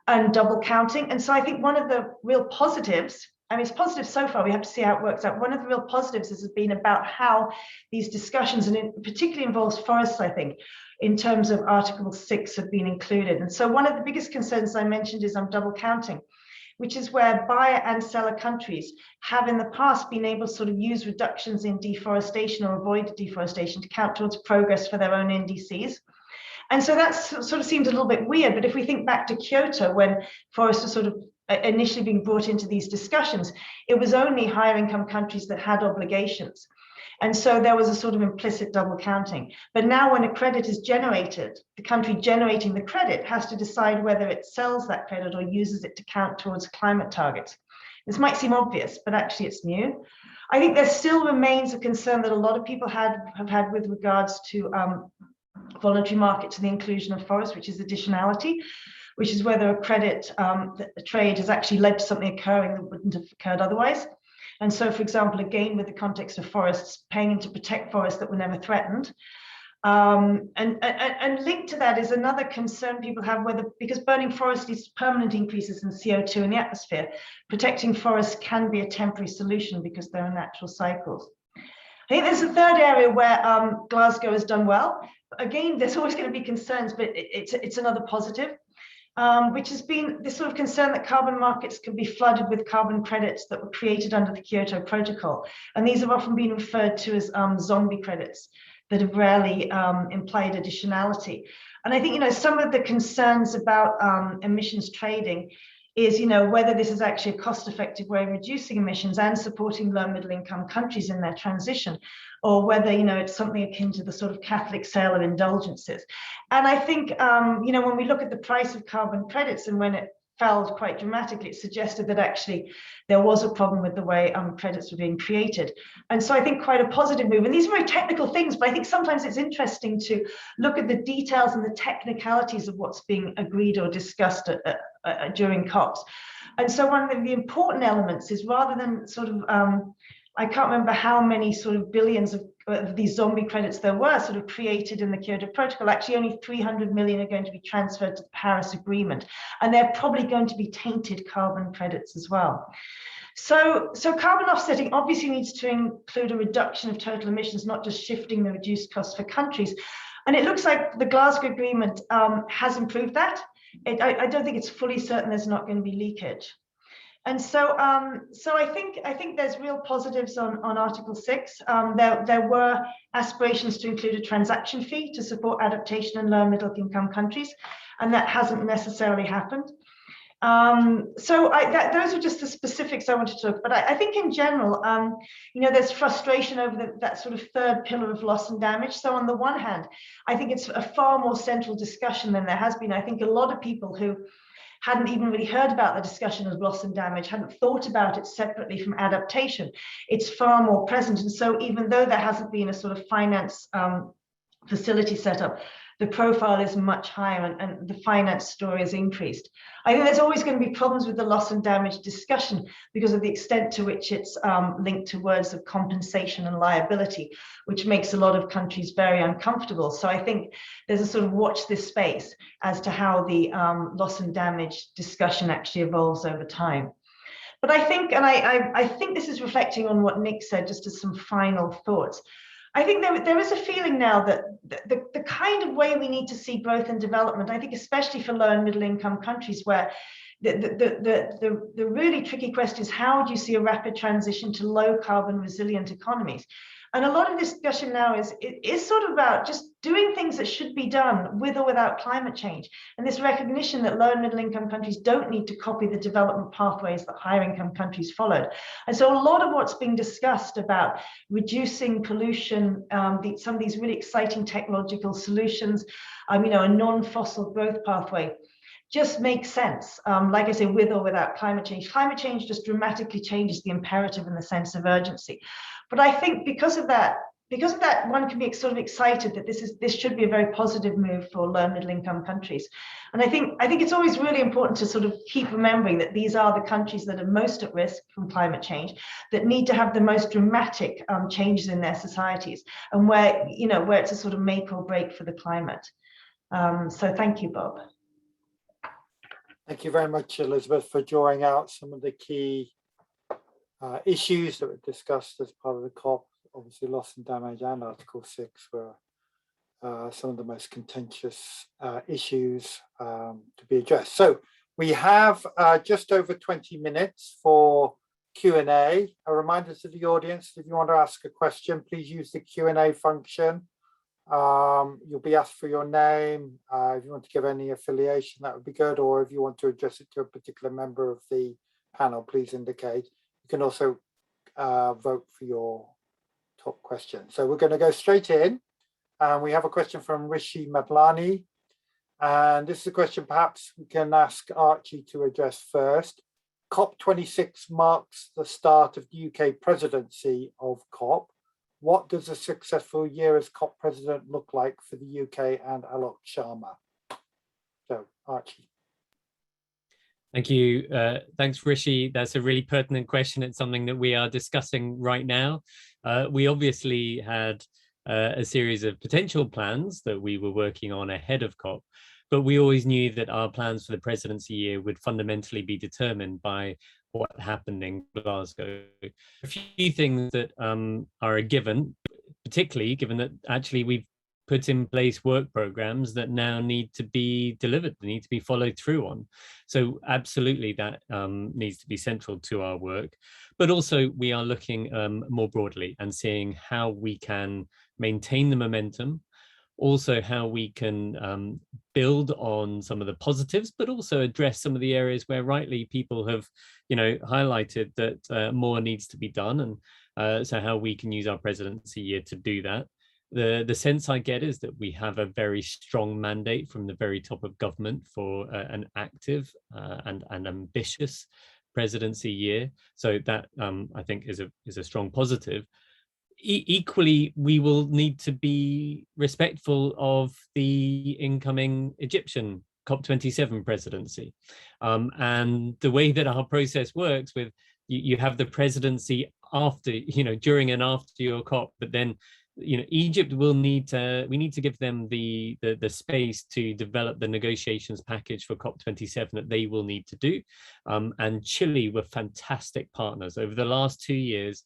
and double counting. And so I think one of the real positives, I mean, it's positive so far, we have to see how it works out. One of the real positives has been about how these discussions, and it particularly involves forests, I think, in terms of Article 6 have been included. And so one of the biggest concerns I mentioned is double counting, which is where buyer and seller countries have in the past been able to sort of use reductions in deforestation or avoid deforestation to count towards progress for their own NDCs. And so that sort of seemed a little bit weird, but if we think back to Kyoto, when forests were sort of initially being brought into these discussions, it was only higher income countries that had obligations. And so there was a sort of implicit double counting. But now when a credit is generated, the country generating the credit has to decide whether it sells that credit or uses it to count towards climate targets. This might seem obvious, but actually it's new. I think there still remains a concern that a lot of people have had with regards to voluntary markets and the inclusion of forests, which is additionality, which is whether a credit trade has actually led to something occurring that wouldn't have occurred otherwise. And so, for example, again, with the context of forests, paying in to protect forests that were never threatened. And linked to that is another concern people have, whether, because burning forest leads to permanent increases in CO2 in the atmosphere, protecting forests can be a temporary solution because they're natural cycles. I think there's a third area where Glasgow has done well. Again, there's always going to be concerns, but it's another positive, which has been this sort of concern that carbon markets can be flooded with carbon credits that were created under the Kyoto Protocol. And these have often been referred to as zombie credits that have rarely implied additionality. And I think, some of the concerns about emissions trading is, whether this is actually a cost-effective way of reducing emissions and supporting low middle-income countries in their transition, or whether, it's something akin to the sort of Catholic sale of indulgences. And I think, when we look at the price of carbon credits and when it fell quite dramatically, it suggested that actually there was a problem with the way credits were being created. And so I think quite a positive move. And these are very technical things, but I think sometimes it's interesting to look at the details and the technicalities of what's being agreed or discussed during COPs. And so one of the important elements is, rather than sort of, I can't remember how many sort of billions of these zombie credits there were sort of created in the Kyoto Protocol, actually only 300 million are going to be transferred to the Paris Agreement. And they're probably going to be tainted carbon credits as well. So carbon offsetting obviously needs to include a reduction of total emissions, not just shifting the reduced costs for countries. And it looks like the Glasgow Agreement has improved that. I don't think it's fully certain there's not going to be leakage. And so I think there's real positives on Article 6. There were aspirations to include a transaction fee to support adaptation in low and middle income countries, and that hasn't necessarily happened. Those are just the specifics I wanted to talk. But I think in general, there's frustration over that sort of third pillar of loss and damage. So on the one hand, I think it's a far more central discussion than there has been. I think a lot of people who hadn't even really heard about the discussion of loss and damage, hadn't thought about it separately from adaptation. It's far more present. And so even though there hasn't been a sort of finance facility set up, the profile is much higher and the finance story has increased. I think there's always going to be problems with the loss and damage discussion because of the extent to which it's linked to words of compensation and liability, which makes a lot of countries very uncomfortable. So I think there's a sort of watch this space as to how the loss and damage discussion actually evolves over time. But I think, and I think this is reflecting on what Nick said, just as some final thoughts. I think there is a feeling now that the kind of way we need to see growth and development, I think especially for low and middle income countries, where the really tricky question is, how do you see a rapid transition to low carbon resilient economies? And a lot of discussion now is sort of about just doing things that should be done with or without climate change. And this recognition that low and middle income countries don't need to copy the development pathways that higher income countries followed. And so a lot of what's being discussed about reducing pollution, some of these really exciting technological solutions, a non-fossil growth pathway, just makes sense. Like I say, with or without climate change. Climate change just dramatically changes the imperative and the sense of urgency. But I think because of that, one can be sort of excited that this should be a very positive move for low and middle income countries. And I think it's always really important to sort of keep remembering that these are the countries that are most at risk from climate change, that need to have the most dramatic changes in their societies, and where it's a sort of make or break for the climate. So thank you, Bob. Thank you very much, Elizabeth, for drawing out some of the key issues that were discussed as part of the COP. Obviously, loss and damage and Article 6 were some of the most contentious issues to be addressed. So we have just over 20 minutes for Q&A. A reminder to the audience, if you want to ask a question, please use the Q&A function. You'll be asked for your name. If you want to give any affiliation, that would be good. Or if you want to address it to a particular member of the panel, please indicate. You can also vote for your top question. So we're going to go straight in. We have a question from Rishi Madlani. And this is a question perhaps we can ask Archie to address first. COP26 marks the start of the UK presidency of COP. What does a successful year as COP president look like for the UK and Alok Sharma? So, Archie. Thank you. Thanks, Rishi. That's a really pertinent question. It's something that we are discussing right now. We obviously had a series of potential plans that we were working on ahead of COP, but we always knew that our plans for the presidency year would fundamentally be determined by what happened in Glasgow. A few things that are a given, particularly given that actually we've put in place work programs that now need to be delivered, need to be followed through on. So absolutely that needs to be central to our work. But also we are looking more broadly and seeing how we can maintain the momentum, also how we can build on some of the positives, but also address some of the areas where rightly people have, highlighted that more needs to be done. And so how we can use our presidency year to do that. The sense I get is that we have a very strong mandate from the very top of government for an active and ambitious presidency year. So that I think is a strong positive. Equally, we will need to be respectful of the incoming Egyptian COP27 presidency. And the way that our process works with, you have the presidency after, during and after your COP, but then Egypt will we need to give them the space to develop the negotiations package for COP27 that they will need to do. And Chile were fantastic partners. Over the last 2 years,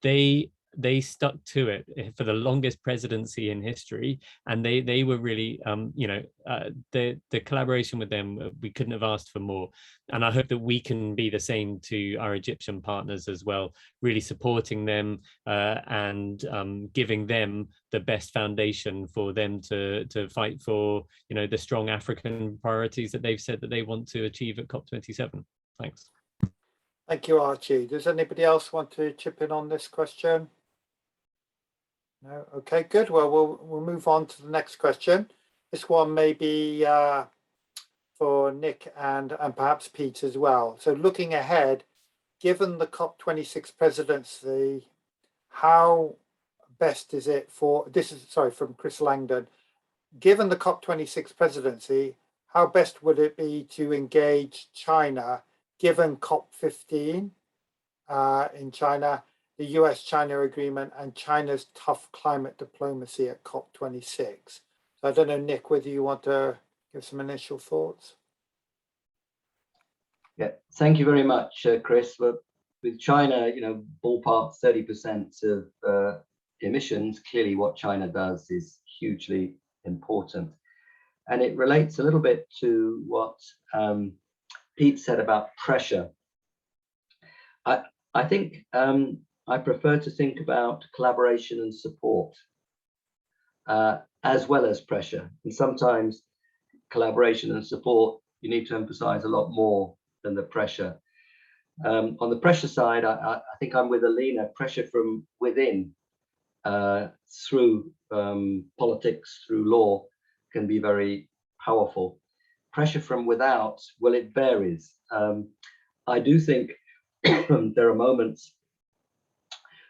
they stuck to it for the longest presidency in history, and they were really the collaboration with them, we couldn't have asked for more. And I hope that we can be the same to our Egyptian partners as well, really supporting them and giving them the best foundation for them to fight for the strong African priorities that they've said that they want to achieve at COP27. Thanks. Thank you, Archie. Does anybody else want to chip in on this question? No? Okay, good. Well, we'll move on to the next question. This one may be for Nick and perhaps Pete as well. So looking ahead, given the COP26 presidency, how best is it for, this is, sorry, from Chris Langdon, given the COP26 presidency, how best would it be to engage China given COP15 in China, the US-China agreement, and China's tough climate diplomacy at COP26? So I don't know, Nick, whether you want to give some initial thoughts. Yeah, thank you very much, Chris. Well, with China, ballpark 30% of emissions, clearly what China does is hugely important. And it relates a little bit to what Pete said about pressure. I think I prefer to think about collaboration and support as well as pressure. And sometimes collaboration and support, you need to emphasize a lot more than the pressure. On the pressure side, I think I'm with Alina. Pressure from within through politics, through law, can be very powerful. Pressure from without, well, it varies. I do think there are moments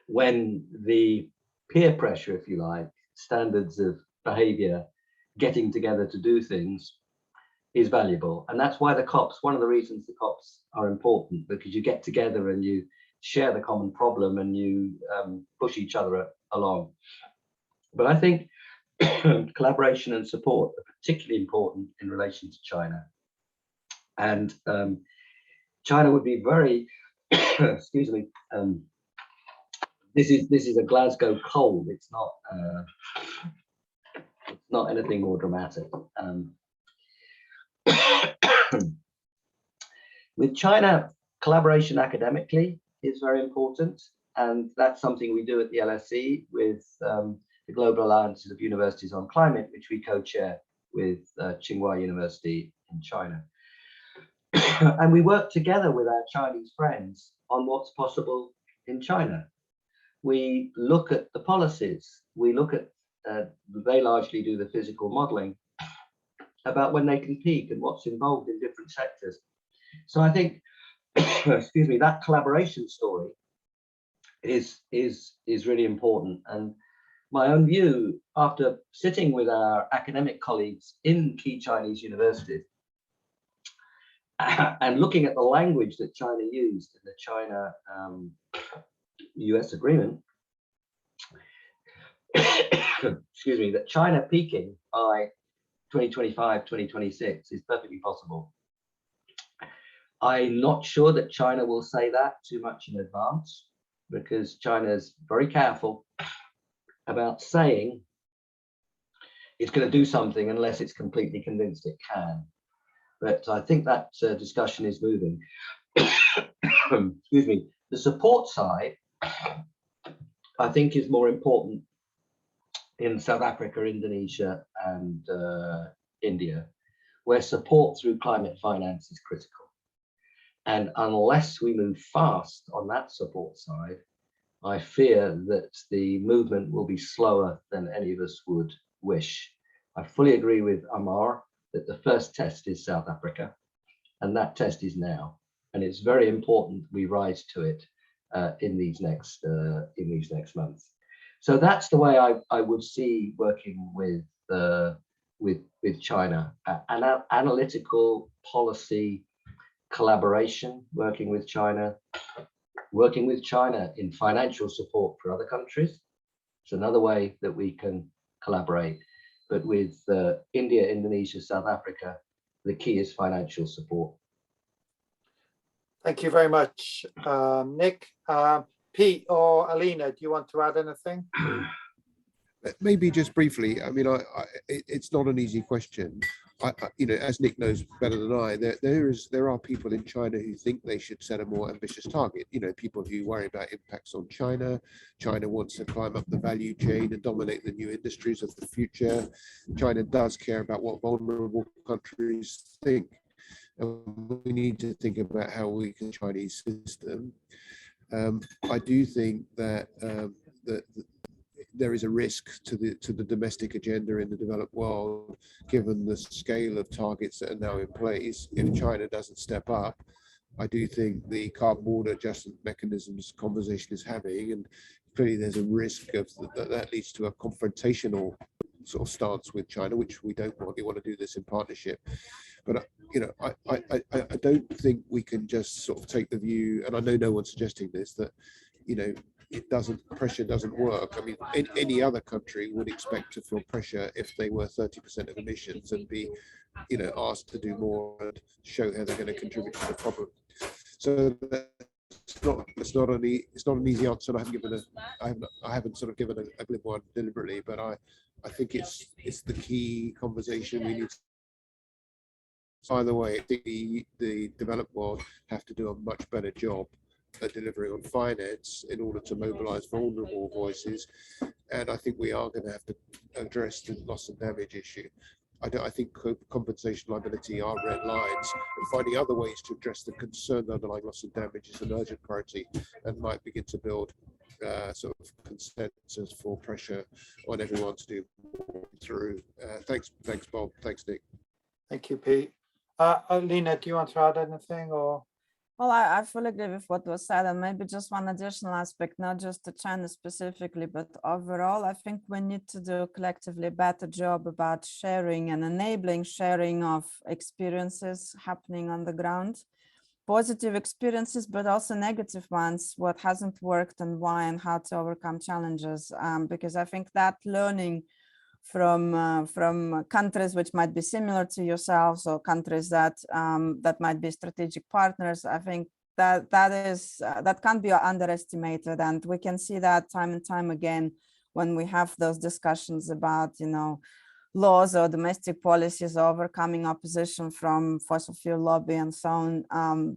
when the peer pressure, if you like, standards of behavior, getting together to do things is valuable. And that's why the COPs, one of the reasons the COPs are important, because you get together and you share the common problem and you push each other along. But I think collaboration and support are particularly important in relation to China. And China would be very, excuse me, this is a Glasgow cold. It's not anything more dramatic. With China, collaboration academically is very important, and that's something we do at the LSE with the Global Alliances of Universities on Climate, which we co-chair with Tsinghua University in China. And we work together with our Chinese friends on what's possible in China. We look at the policies, we look at, they largely do the physical modeling about when they can peak and what's involved in different sectors. So I think, excuse me, that collaboration story is really important. And my own view, after sitting with our academic colleagues in key Chinese universities and looking at the language that China used in the China-US agreement, excuse me, that China peaking by 2025, 2026 is perfectly possible. I'm not sure that China will say that too much in advance, because China is very careful about saying it's going to do something unless it's completely convinced it can. But I think that discussion is moving. Excuse me. The support side, I think, is more important in South Africa, Indonesia, and India, where support through climate finance is critical. And unless we move fast on that support side, I fear that the movement will be slower than any of us would wish. I fully agree with Amar that the first test is South Africa, and that test is now. And it's very important we rise to it in these next months. So that's the way I would see working with China, an analytical policy collaboration, working with China in financial support for other countries. It's another way that we can collaborate. But with India, Indonesia, South Africa, the key is financial support. Thank you very much, Nick. Pete or Alina, do you want to add anything? Maybe just briefly. I mean, it's not an easy question. You know, as Nick knows better than I, there are people in China who think they should set a more ambitious target. You know, people who worry about impacts on China. China wants to climb up the value chain and dominate the new industries of the future. China does care about what vulnerable countries think. And we need to think about how we can Chinese system. I do think that there is a risk to the domestic agenda in the developed world, given the scale of targets that are now in place. If China doesn't step up, I do think the carbon border adjustment mechanisms conversation is having, and clearly there's a risk of that leads to a confrontational sort of stance with China, which we don't want. We want to do this in partnership. But you know, I don't think we can just sort of take the view, and I know no one's suggesting this, that you know, pressure doesn't work. I mean, any other country would expect to feel pressure if they were 30% of emissions and be, you know, asked to do more and show how they're going to contribute to the problem. So it's not an easy answer. And I haven't sort of given a glib one deliberately, but I think it's the key conversation we need. Either way, I think the developed world have to do a much better job at delivering on finance in order to mobilize vulnerable voices. And I think we are going to have to address the loss and damage issue. I think compensation liability are red lines, and finding other ways to address the concerned underlying loss and damage is an urgent priority, and might begin to build sort of consensus for pressure on everyone to do more through. Thanks Bob. Thanks Nick. Thank you, Pete. Alina, do you want to add anything or? Well, I fully agree with what was said, and maybe just one additional aspect, not just to China specifically, but overall, I think we need to do collectively a better job about sharing and enabling sharing of experiences happening on the ground, positive experiences, but also negative ones, what hasn't worked and why, and how to overcome challenges, because I think that learning from countries which might be similar to yourselves, or countries that that might be strategic partners, I think that can't be underestimated, and we can see that time and time again when we have those discussions about, you know, laws or domestic policies, overcoming opposition from fossil fuel lobby and so on.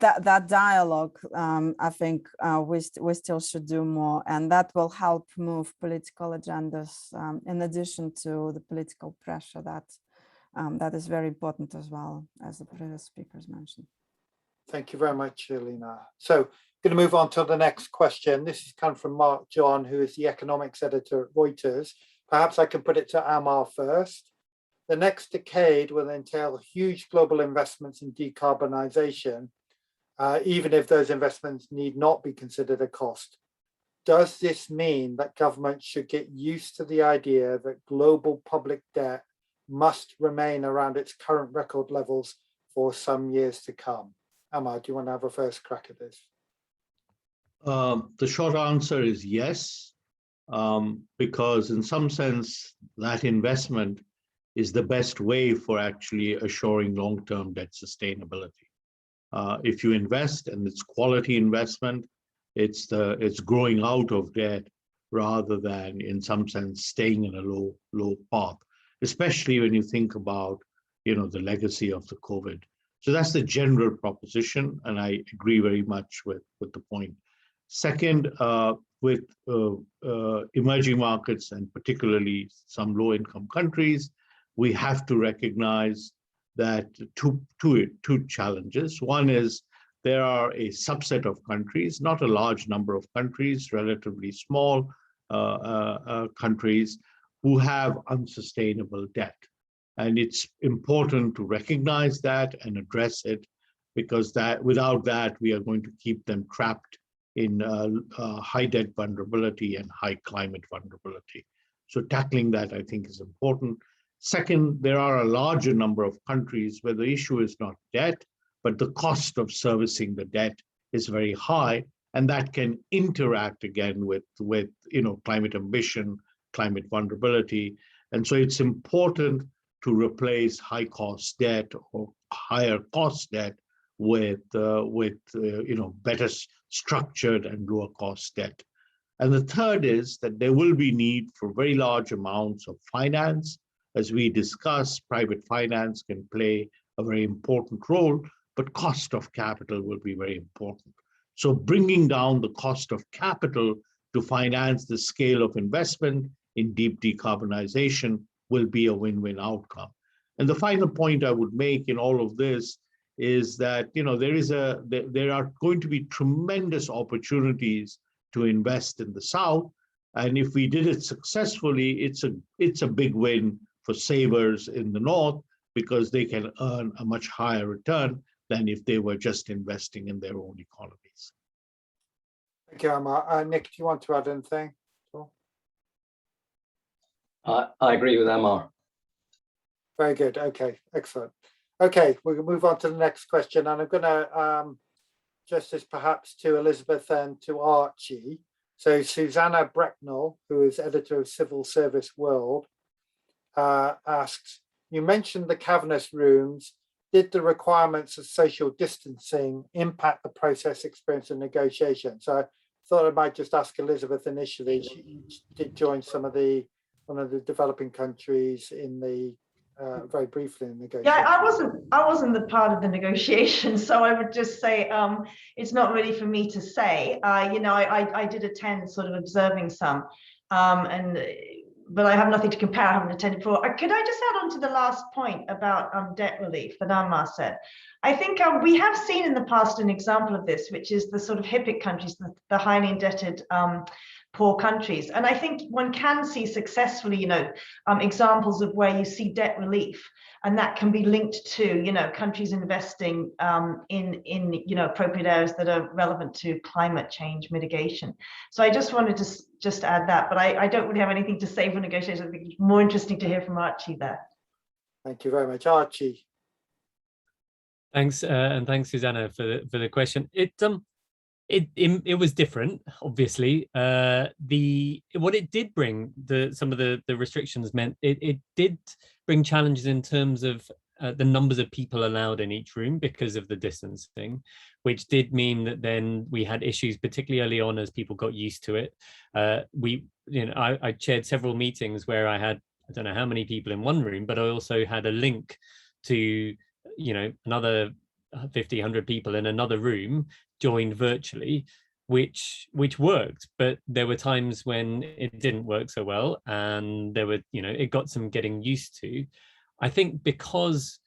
That dialogue, I think we still should do more, and that will help move political agendas in addition to the political pressure that is very important as well, as the previous speakers mentioned. Thank you very much, Alina. So I'm going to move on to the next question. This is come from Mark John, who is the economics editor at Reuters. Perhaps I can put it to Amar first. The next decade will entail huge global investments in decarbonisation, even if those investments need not be considered a cost. Does this mean that governments should get used to the idea that global public debt must remain around its current record levels for some years to come? Amar, do you want to have a first crack at this? The short answer is yes. because in some sense, that investment is the best way for actually assuring long-term debt sustainability. If you invest and it's quality investment, it's growing out of debt rather than in some sense staying in a low path, especially when you think about the legacy of the COVID. So that's the general proposition, and I agree very much with the point. Second, with emerging markets and particularly some low-income countries, we have to recognize that two challenges. One is there are a subset of countries, not a large number of countries, relatively small countries, who have unsustainable debt. And it's important to recognize that and address it, because without that, we are going to keep them trapped in high debt vulnerability and high climate vulnerability. So tackling that, I think, is important. Second, there are a larger number of countries where the issue is not debt, but the cost of servicing the debt is very high, and that can interact again with climate ambition, climate vulnerability. And so it's important to replace high cost debt or higher cost debt with better structured and lower cost debt. And the third is that there will be need for very large amounts of finance. As we discussed, private finance can play a very important role, but cost of capital will be very important. So bringing down the cost of capital to finance the scale of investment in deep decarbonization will be a win-win outcome. And the final point I would make in all of this is that there are going to be tremendous opportunities to invest in the South, and if we did it successfully, it's a big win for savers in the North, because they can earn a much higher return than if they were just investing in their own economies. Thank you, Amar. Nick, do you want to add anything? I agree with Amar. Very good. Okay, excellent. Okay, we're going to move on to the next question, and I'm going to just this perhaps to Elizabeth and to Archie. So Susanna Brecknell, who is editor of Civil Service World, asks, you mentioned the cavernous rooms. Did the requirements of social distancing impact the process experience and negotiation? So I thought I might just ask Elizabeth initially. She did join one of the developing countries in the very briefly in negotiation. Yeah, I wasn't the part of the negotiation, so I would just say it's not really for me to say. I did attend, sort of observing some, but I have nothing to compare. I haven't attended before. Could I just add on to the last point about debt relief that Amar said? I think we have seen in the past an example of this, which is the sort of HIPC countries, the highly indebted poor countries. And I think one can see successfully, examples of where you see debt relief, and that can be linked to, countries investing in appropriate areas that are relevant to climate change mitigation. So I just wanted to just add that, but I don't really have anything to say for negotiations. I think it's more interesting to hear from Archie there. Thank you very much, Archie. Thanks, and thanks, Susanna, for the question. It was different, obviously. What it did bring, some of the restrictions meant it did bring challenges in terms of the numbers of people allowed in each room because of the distancing, which did mean that then we had issues, particularly early on as people got used to it. I chaired several meetings where I had, I don't know how many people in one room, but I also had a link to another 50, 100 people in another room joined virtually, which worked, but there were times when it didn't work so well, and there were, it got some getting used to. I think because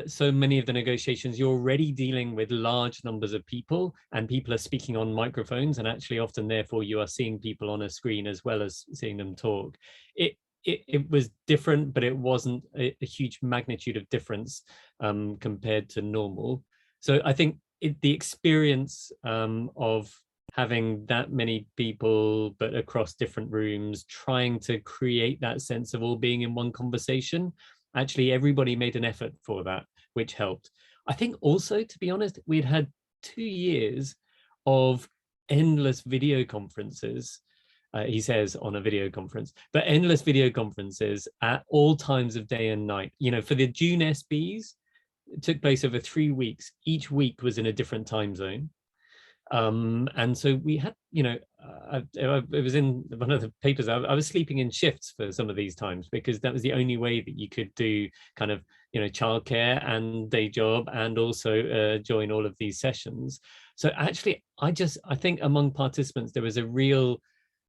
so many of the negotiations, you're already dealing with large numbers of people, and people are speaking on microphones, and actually often therefore you are seeing people on a screen as well as seeing them talk. It was different, but it wasn't a huge magnitude of difference compared to normal. So I think the experience of having that many people, but across different rooms, trying to create that sense of all being in one conversation, actually everybody made an effort for that, which helped. I think also, to be honest, we'd had 2 years of endless video conferences. he says on a video conference, but endless video conferences at all times of day and night. You know, for the June SBs, it took place over 3 weeks. Each week was in a different time zone. And so we had, you know, it was in one of the papers, I was sleeping in shifts for some of these times, because that was the only way that you could do kind of, you know, childcare and day job, and also join all of these sessions. So actually, I think among participants, there was a real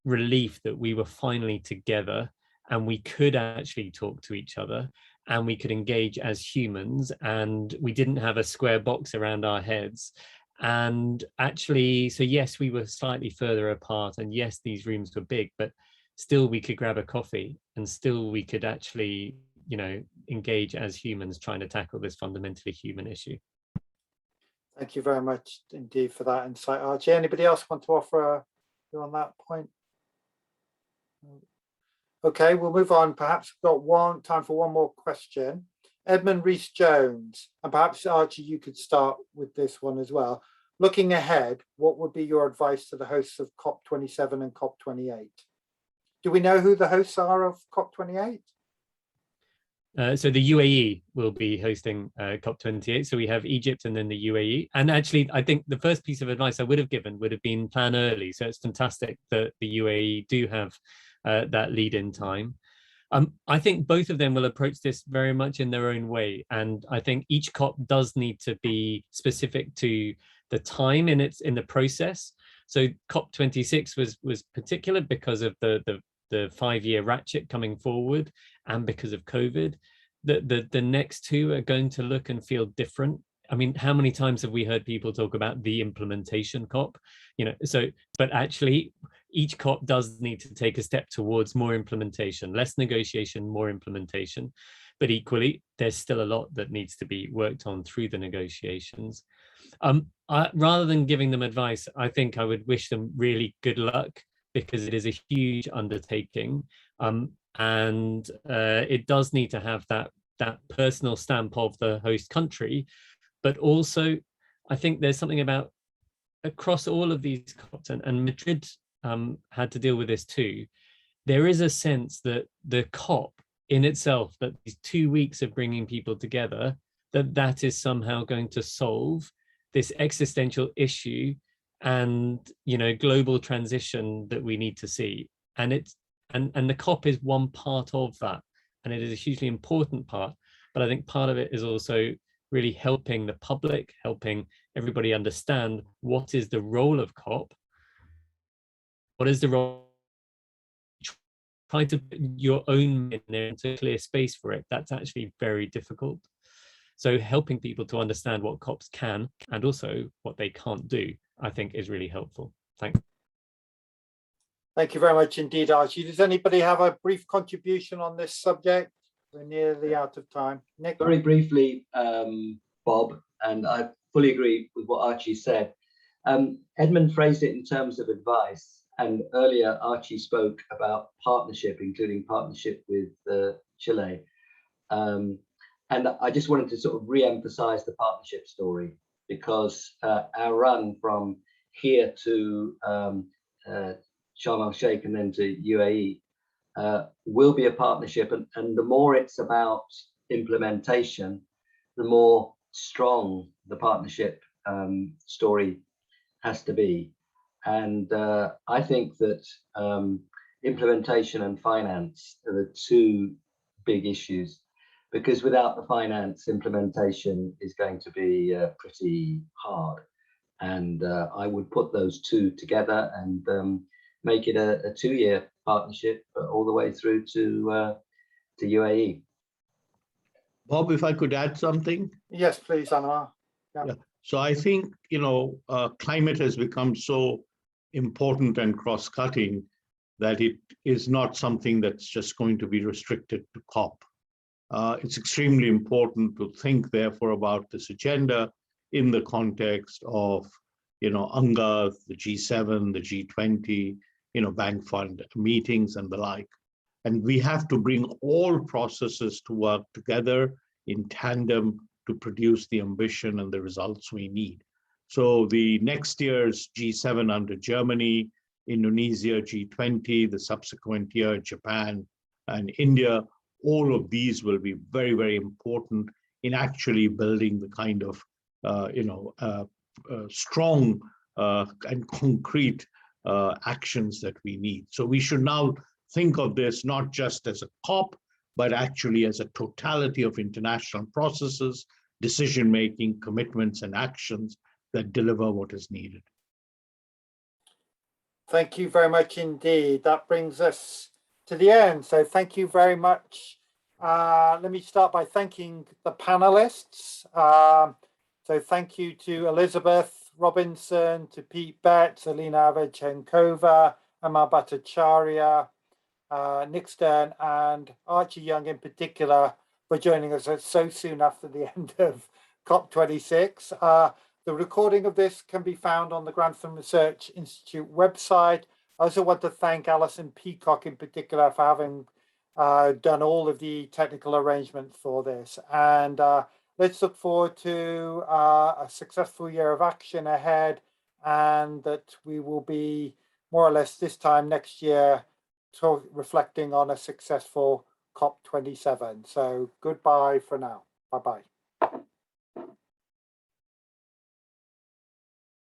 relief that we were finally together, and we could actually talk to each other, and we could engage as humans, and we didn't have a square box around our heads. And actually, so yes, we were slightly further apart, and yes, these rooms were big, but still we could grab a coffee, and still we could actually, you know, engage as humans trying to tackle this fundamentally human issue. Thank you very much indeed for that insight, Archie. Anybody else want to offer you on that point? Okay, we'll move on. Perhaps we've got time for one more question. Edmund Rees-Jones, and perhaps Archie, you could start with this one as well. Looking ahead, what would be your advice to the hosts of COP27 and COP28? Do we know who the hosts are of COP28? So the UAE will be hosting COP28. So we have Egypt and then the UAE. And actually, I think the first piece of advice I would have given would have been plan early. So it's fantastic that the UAE do have that lead in time. I think both of them will approach this very much in their own way. And I think each COP does need to be specific to the time in the process. So COP26 was particular because of the 5-year ratchet coming forward, and because of COVID. The next two are going to look and feel different. I mean, how many times have we heard people talk about the implementation COP? You know, so, but actually each COP does need to take a step towards more implementation, less negotiation, more implementation. But equally, there's still a lot that needs to be worked on through the negotiations. Rather than giving them advice, I think I would wish them really good luck, because it is a huge undertaking. And it does need to have that personal stamp of the host country. But also, I think there's something about across all of these COPs, and Madrid had to deal with this too. There is a sense that the COP in itself, that these 2 weeks of bringing people together, that is somehow going to solve this existential issue and, you know, global transition that we need to see. And the COP is one part of that, and it is a hugely important part. But I think part of it is also really helping the public, helping everybody understand what is the role of COP, what is the role, try to put your own in there into a clear space for it. That's actually very difficult. So helping people to understand what COPs can and also what they can't do, I think is really helpful. Thanks. Thank you very much indeed, Archie. Does anybody have a brief contribution on this subject? We're nearly out of time. Nick? Very briefly, Bob, and I fully agree with what Archie said. Edmund phrased it in terms of advice, and earlier Archie spoke about partnership, including partnership with Chile. And I just wanted to sort of re-emphasize the partnership story, because our run from here to Sharm el-Sheikh and then to UAE will be a partnership, and the more it's about implementation, the more strong the partnership story has to be. And I think that implementation and finance are the two big issues, because without the finance, implementation is going to be pretty hard. And I would put those two together and make it a 2-year partnership all the way through to UAE. Bob, if I could add something. Yes, please, Amar. Yeah. So I think, you know, climate has become so important and cross-cutting that it is not something that's just going to be restricted to COP. It's extremely important to think, therefore, about this agenda in the context of, you know, UNGA, the G7, the G20, you know, bank fund meetings and the like. And we have to bring all processes to work together in tandem to produce the ambition and the results we need. So the next year's G7 under Germany Indonesia, G20, the subsequent year, Japan and India. All of these will be very, very important in actually building the kind of, strong and concrete actions that we need. So we should now think of this not just as a COP, but actually as a totality of international processes, decision-making, commitments, and actions that deliver what is needed. Thank you very much indeed. That brings us to the end. So thank you very much. Let me start by thanking the panelists. So thank you to Elizabeth Robinson, to Pete Betts, Alina Avechenkova, Amar Bhattacharya, Nick Stern, and Archie Young in particular for joining us so soon after the end of COP26. The recording of this can be found on the Grantham Research Institute website. I also want to thank Alison Peacock in particular for having done all of the technical arrangements for this. And let's look forward to a successful year of action ahead, and that we will be more or less this time next year reflecting on a successful COP27. So goodbye for now. Bye-bye.